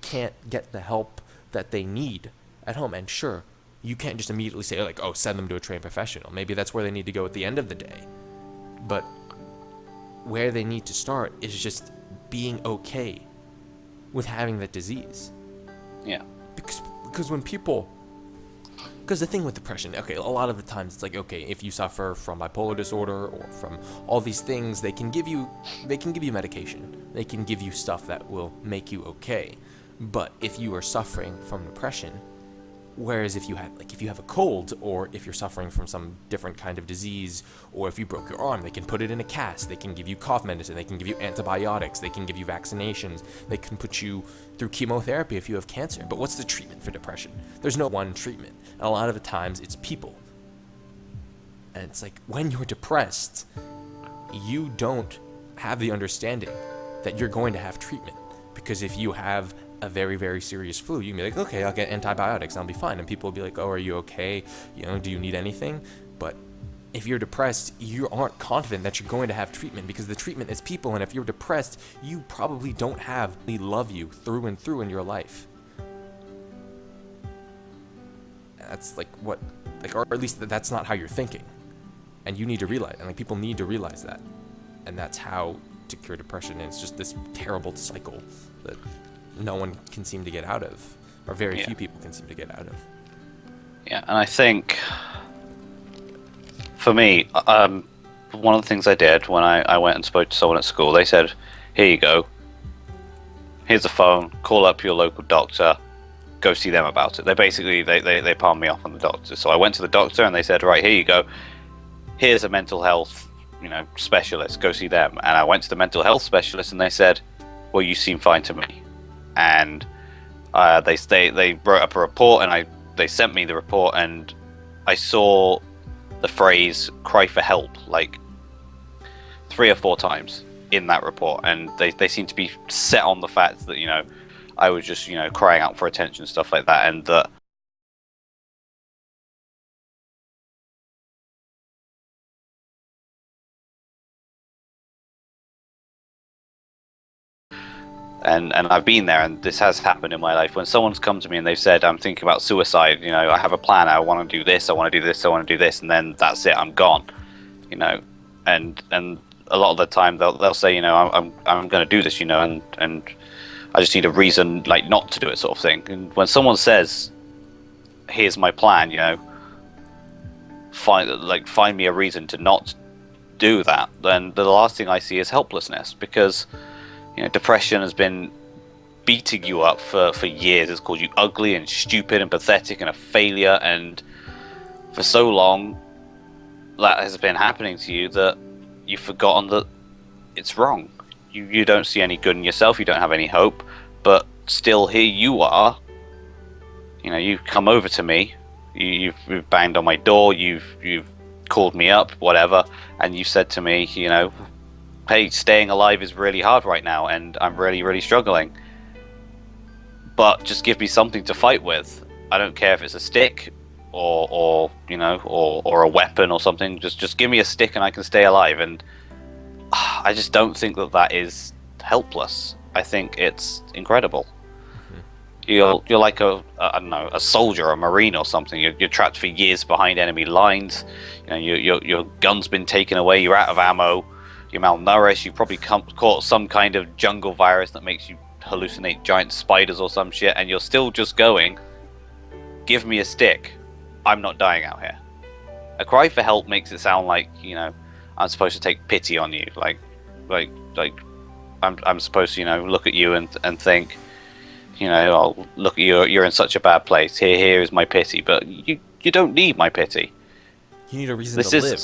can't get the help that they need at home. And sure, you can't just immediately say, like, oh, send them to a trained professional. Maybe that's where they need to go at the end of the day. But where they need to start is just being okay with having that disease. yeah. Because when people... Because the thing with depression, okay, a lot of the times it's like, okay, if you suffer from bipolar disorder or from all these things, they can give you medication. They can give you stuff that will make you okay. But if you are suffering from depression, whereas if you have a cold, or if you're suffering from some different kind of disease, or if you broke your arm, they can put it in a cast, they can give you cough medicine, they can give you antibiotics, they can give you vaccinations, they can put you through chemotherapy if you have cancer. But what's the treatment for depression? There's no one treatment. And a lot of the times it's people. And it's like, when you're depressed, you don't have the understanding that you're going to have treatment. Because if you have a very, very serious flu, you can be like, okay, I'll get antibiotics, I'll be fine. And people will be like, oh, are you okay? You know, do you need anything? But if you're depressed, you aren't confident that you're going to have treatment, because the treatment is people. And if you're depressed, you probably don't have any love you through and through in your life. That's like what, like, or at least that's not how you're thinking. And you need to realize, and like people need to realize that. And that's how to cure depression. And it's just this terrible cycle that no one can seem to get out of, or very few people can seem to get out of. Yeah, and I think for me, one of the things I did when I went and spoke to someone at school, they said, here you go, here's the phone, call up your local doctor, go see them about it. They basically, they palmed me off on the doctor. So I went to the doctor and they said, right, here you go, here's a mental health, specialist, go see them. And I went to the mental health specialist and they said, well, you seem fine to me. And they wrote up a report, and they sent me the report, and I saw the phrase "cry for help" like 3 or 4 times in that report, and they seem to be set on the fact that I was just crying out for attention, stuff like that, and that and I've been there, and this has happened in my life. When someone's come to me and they've said, I'm thinking about suicide, I have a plan, I want to do this, I want to do this, I want to do this, and then that's it, I'm gone, and a lot of the time they'll say, I'm going to do this, and I just need a reason, like, not to do it, sort of thing. And when someone says, here's my plan, find me a reason to not do that, then the last thing I see is helplessness, because depression has been beating you up for years. It's called you ugly and stupid and pathetic and a failure, and for so long that has been happening to you that you've forgotten that it's wrong. You don't see any good in yourself, you don't have any hope, but still here you are. You've come over to me, you've banged on my door, you've called me up, whatever, and you said to me, hey, staying alive is really hard right now, and I'm really, really struggling. But just give me something to fight with. I don't care if it's a stick or a weapon or something. Just give me a stick and I can stay alive. And I just don't think that is helpless. I think it's incredible. You're like a soldier, a marine or something. You're trapped for years behind enemy lines. Your gun's been taken away. You're out of ammo. You're malnourished, you probably caught some kind of jungle virus that makes you hallucinate giant spiders or some shit, and you're still just going, give me a stick, I'm not dying out here. A cry for help makes it sound like, I'm supposed to take pity on you, like I'm supposed to, look at you and think, I'll look at you, you're in such a bad place, here is my pity, but you don't need my pity. You need a reason to live.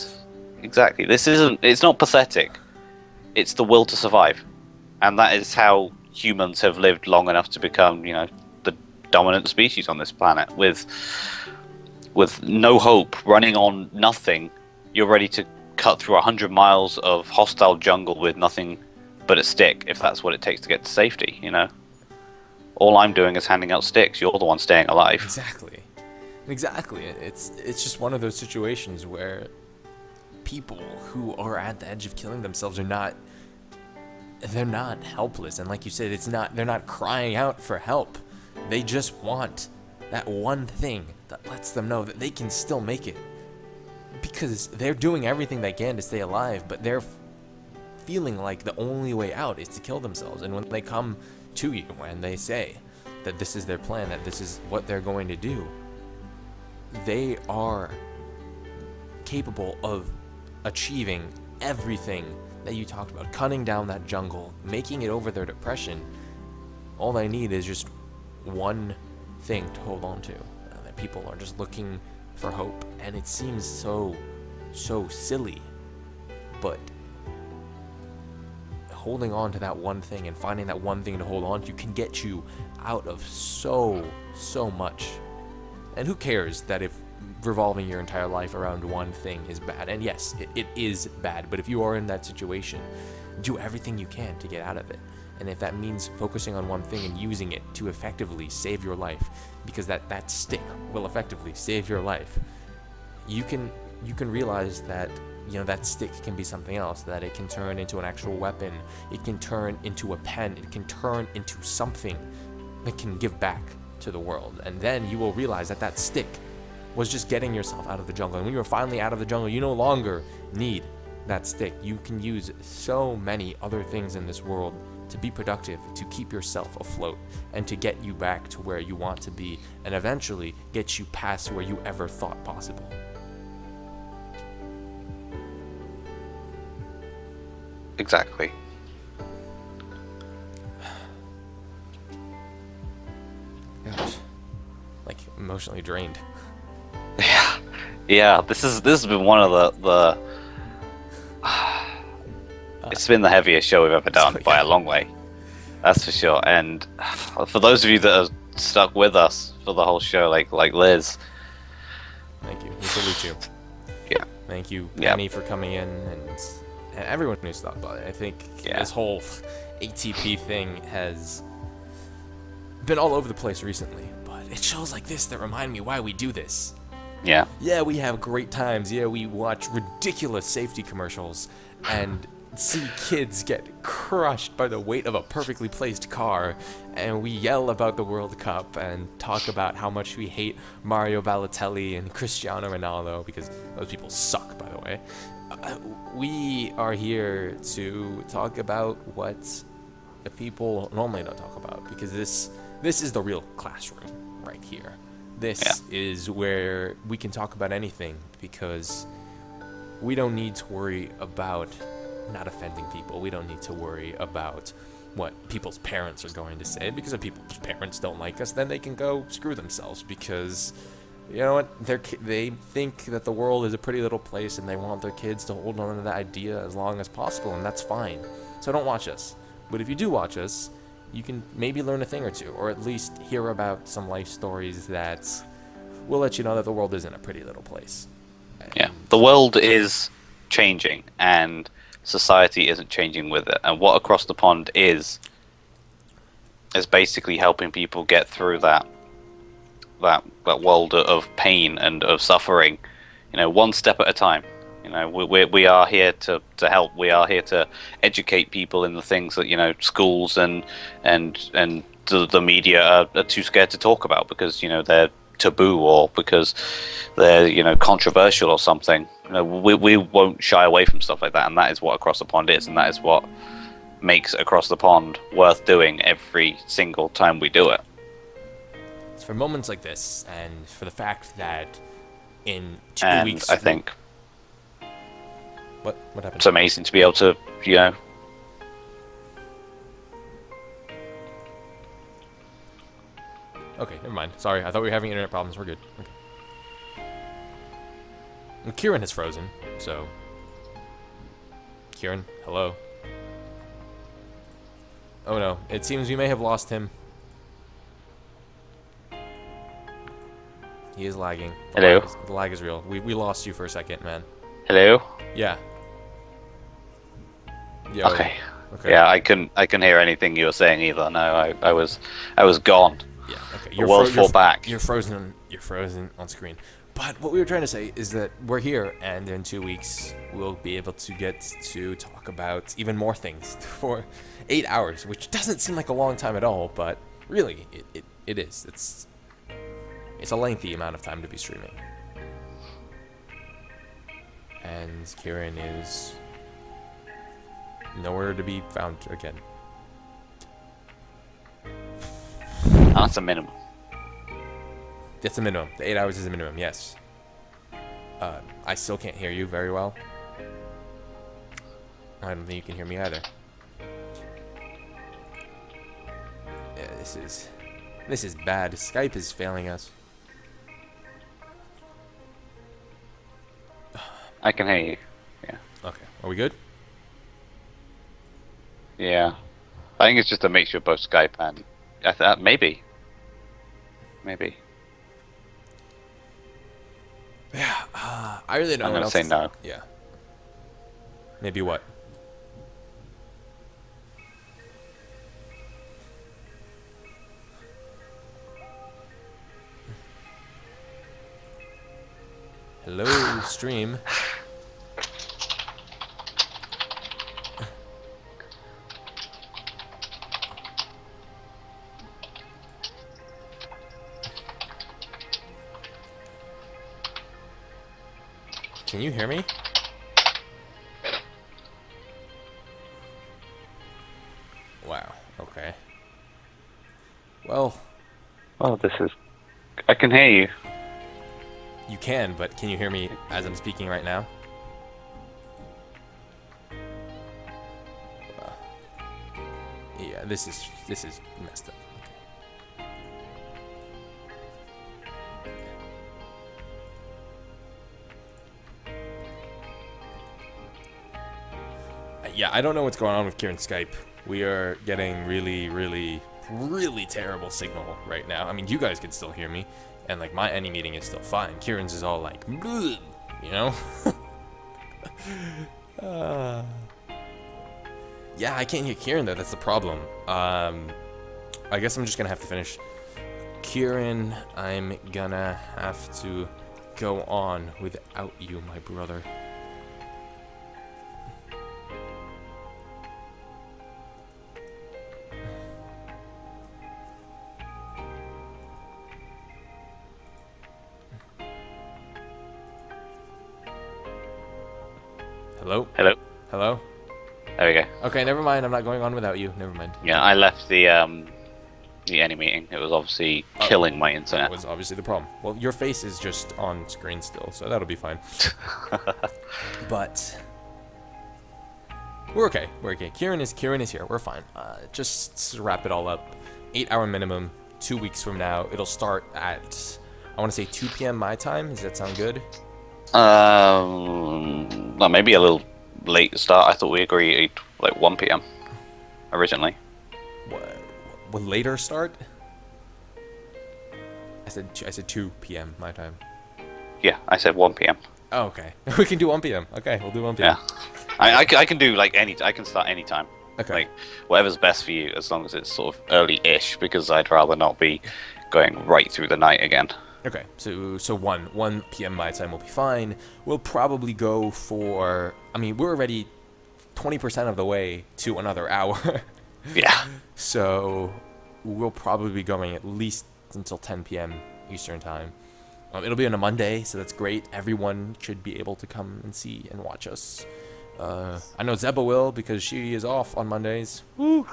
Exactly. It's not pathetic. It's the will to survive. And that is how humans have lived long enough to become, the dominant species on this planet. With no hope, running on nothing, you're ready to cut through 100 miles of hostile jungle with nothing but a stick, if that's what it takes to get to safety, All I'm doing is handing out sticks. You're the one staying alive. Exactly. It's just one of those situations where people who are at the edge of killing themselves they're not helpless, and like you said, they're not crying out for help. They just want that one thing that lets them know that they can still make it, because they're doing everything they can to stay alive, but they're feeling like the only way out is to kill themselves. And when they come to you and they say that this is their plan, that this is what they're going to do, they are capable of achieving everything that you talked about, cutting down that jungle, making it over their depression. All they need is just one thing to hold on to. That people are just looking for hope, and it seems so silly, but holding on to that one thing and finding that one thing to hold on to can get you out of so much. And who cares that if revolving your entire life around one thing is bad? And yes, it is bad, but if you are in that situation, do everything you can to get out of it. And if that means focusing on one thing and using it to effectively save your life, because that stick will effectively save your life, you can realize that, you know, that stick can be something else, that it can turn into an actual weapon, it can turn into a pen, it can turn into something that can give back to the world. And then you will realize that that stick was just getting yourself out of the jungle. And when you're finally out of the jungle, you no longer need that stick. You can use so many other things in this world to be productive, to keep yourself afloat, and to get you back to where you want to be, and eventually get you past where you ever thought possible. Exactly. Gosh, like emotionally drained. Yeah. This has been one of the it's been the heaviest show we've ever done by a long way. That's for sure. And for those of you that have stuck with us for the whole show, like Liz, thank you. We salute you. Yeah. Thank you, Penny, for coming in, and everyone who stopped by. I think this whole ATP thing has been all over the place recently, but it's shows like this that remind me why we do this. Yeah. Yeah, we have great times. Yeah, we watch ridiculous safety commercials and see kids get crushed by the weight of a perfectly placed car, and we yell about the World Cup and talk about how much we hate Mario Balotelli and Cristiano Ronaldo, because those people suck, by the way. We are here to talk about what the people normally don't talk about, because this is the real classroom right here. This is where we can talk about anything, because we don't need to worry about not offending people. We don't need to worry about what people's parents are going to say, because if people's parents don't like us, then they can go screw themselves, because you know what, they think that the world is a pretty little place, and they want their kids to hold on to that idea as long as possible, and that's fine. So don't watch us. But if you do watch us, you can maybe learn a thing or two, or at least hear about some life stories that will let you know that the world isn't a pretty little place. Yeah, the world is changing, and society isn't changing with it. And what Across the Pond is basically helping people get through that world of pain and of suffering, you know, one step at a time. You know, we are here to help. We are here to educate people in the things that, you know, schools and the media are too scared to talk about, because, you know, they're taboo, or because they're, you know, controversial or something. You know, we won't shy away from stuff like that, and that is what Across the Pond is, and that is what makes Across the Pond worth doing every single time we do it. It's for moments like this, and for the fact that in 2 weeks, I think what happened? It's amazing to be able to, you know. Okay, never mind. Sorry, I thought we were having internet problems. We're good. Okay. And Kieran has frozen, so... Kieran, hello? Oh no, it seems we may have lost him. He is lagging. Hello? The lag is real. We lost you for a second, man. Hello? Yeah. Yo. Okay. Yeah, I couldn't hear anything you were saying either. No, I was gone. Yeah. Okay. The world fought back. You're frozen. You're frozen on screen. But what we were trying to say is that we're here, and in 2 weeks we'll be able to get to talk about even more things for 8 hours, which doesn't seem like a long time at all, but really it is. It's a lengthy amount of time to be streaming. And Kieran is nowhere to be found again. That's a minimum. That's a minimum. The 8 hours is a minimum, yes. I still can't hear you very well. I don't think you can hear me either. Yeah, this is bad. Skype is failing us. I can hear you. Yeah. Okay. Are we good? Yeah. I think it's just a mixture of both Skype and maybe. Yeah. I really don't know. I'm gonna say no. Yeah. Maybe what? Hello, stream. Can you hear me? Wow, okay. Well... Oh, this is... I can hear you. You can, but can you hear me as I'm speaking right now? Yeah, this is messed up. Yeah, I don't know what's going on with Kieran's Skype. We are getting really terrible signal right now. I mean, you guys can still hear me, and like my any meeting is still fine. Kieran's is all like, you know? Yeah, I can't hear Kieran though. That's the problem. I guess I'm just gonna have to finish. Kieran, I'm gonna have to go on without you, my brother. Hello? Hello? Hello? There we go. Okay, never mind. I'm not going on without you. Never mind. Yeah, I left the any meeting. It was obviously killing my internet. That was obviously the problem. Well, your face is just on screen still, so that'll be fine. But we're okay. We're okay. Kieran is here. We're fine. Just to wrap it all up. 8-hour minimum. 2 weeks from now, it'll start at, I want to say 2 p.m. my time. Does that sound good? No, maybe a little late start. I thought we agreed like 1 p.m. originally. What later start? I said 2 p.m. my time. Yeah, I said 1 p.m. Oh, okay. We can do 1 p.m. Okay, we'll do 1 p.m. Yeah, I can do like I can start any time. Okay. Like whatever's best for you, as long as it's sort of early-ish, because I'd rather not be going right through the night again. Okay, so 1 p.m. my time will be fine. We'll probably go for... I mean, we're already 20% of the way to another hour. Yeah. So we'll probably be going at least until 10 p.m. Eastern time. It'll be on a Monday, so that's great. Everyone should be able to come and see and watch us. I know Zeba will, because she is off on Mondays. Woo!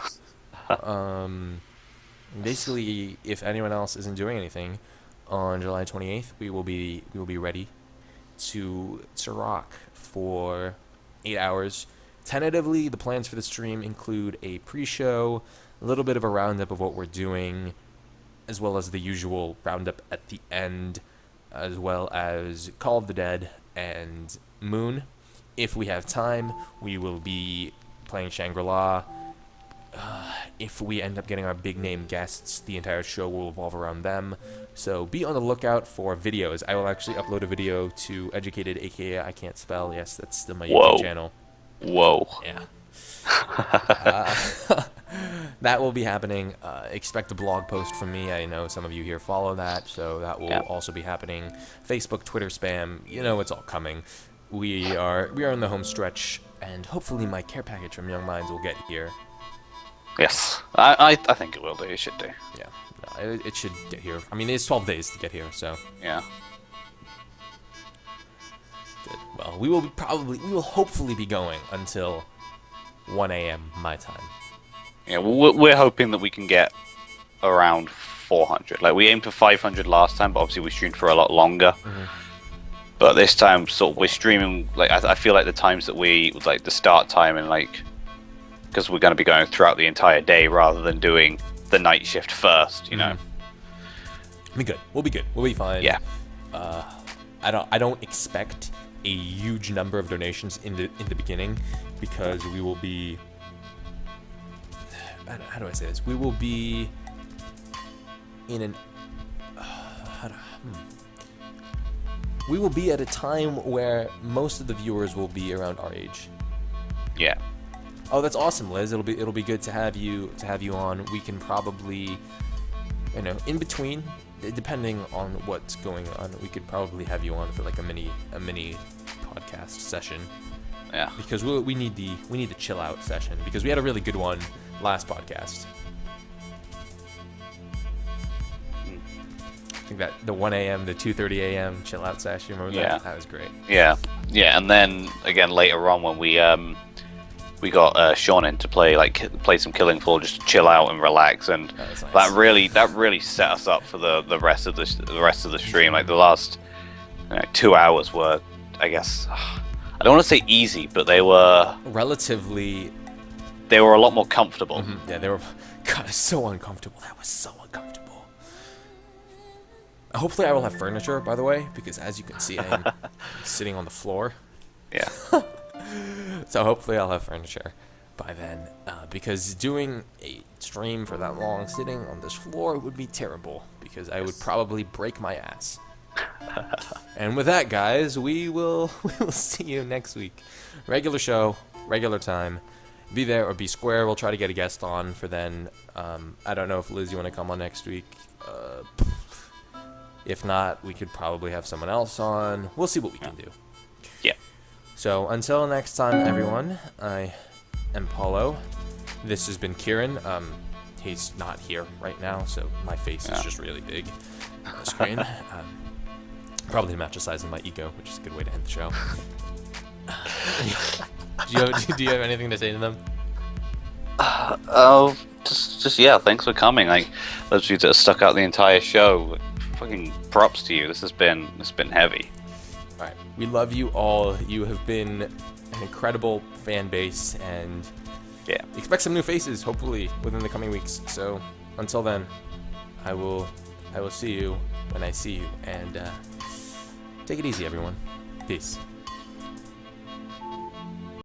Basically, if anyone else isn't doing anything, on July 28th, we will be ready to rock for 8 hours. Tentatively, the plans for the stream include a pre-show, a little bit of a roundup of what we're doing, as well as the usual roundup at the end, as well as Call of the Dead and Moon. If we have time, we will be playing Shangri-La. If we end up getting our big name guests, the entire show will revolve around them. So be on the lookout for videos. I will actually upload a video to Educated, aka I Can't Spell. Yes, that's still my YouTube channel. Whoa. Yeah. That will be happening. Expect a blog post from me. I know some of you here follow that, so that will also be happening. Facebook, Twitter spam, you know it's all coming. We are in the home stretch, and hopefully my care package from Young Minds will get here. Yes, I think it will do. It should do. Yeah, no, it should get here. I mean, it's 12 days to get here, so. Yeah. Good. Well, we will hopefully be going until 1 a.m. my time. Yeah, we're hoping that we can get around 400. Like, we aimed for 500 last time, but obviously we streamed for a lot longer. Mm-hmm. But this time, sort of, we're streaming, like, I feel like the times that like, the start time and, like, because we're going to be going throughout the entire day rather than doing the night shift first, you know. We'll be good. We'll be fine. Yeah. I don't expect a huge number of donations in the beginning, because we will be. How do I say this? We will be in an. We will be at a time where most of the viewers will be around our age. Yeah. Oh, that's awesome, Liz. It'll be good to have you on. We can probably you know, in between, depending on what's going on, we could probably have you on for like a mini podcast session. Yeah. Because we need the chill out session, because we had a really good one last podcast. I think that the 1 a.m. to 2:30 a.m. chill out session. Remember that? That was great. Yeah. And then again later on when we got Sean in to play some Killing Floor, just to chill out and relax, and Nice. that really set us up for the rest of the stream. Like the last 2 hours were, I guess, I don't want to say easy, but they were relatively. They were a lot more comfortable. Mm-hmm. Yeah, they were. God, it's so uncomfortable. That was so uncomfortable. Hopefully, I will have furniture, by the way, because as you can see, I'm sitting on the floor. Yeah. So hopefully, I'll have furniture by then, because doing a stream for that long sitting on this floor would be terrible, because I would probably break my ass. And with that, guys, we will see you next week. Regular show, regular time. Be there or be square. We'll try to get a guest on for then. I don't know if Liz, you want to come on next week. If not, we could probably have someone else on. We'll see what we can do. Yeah. So until next time, everyone, I am Paulo. This has been Kieran. He's not here right now, so my face is just really big on the screen. Probably to match the size of my ego, which is a good way to end the show. Do you have anything to say to them? Just yeah. Thanks for coming. Like those of you that have stuck out the entire show, fucking props to you. This has been heavy. All right, we love you all. You have been an incredible fan base, and expect some new faces hopefully within the coming weeks. So until then, I will see you when I see you, and take it easy, everyone. Peace.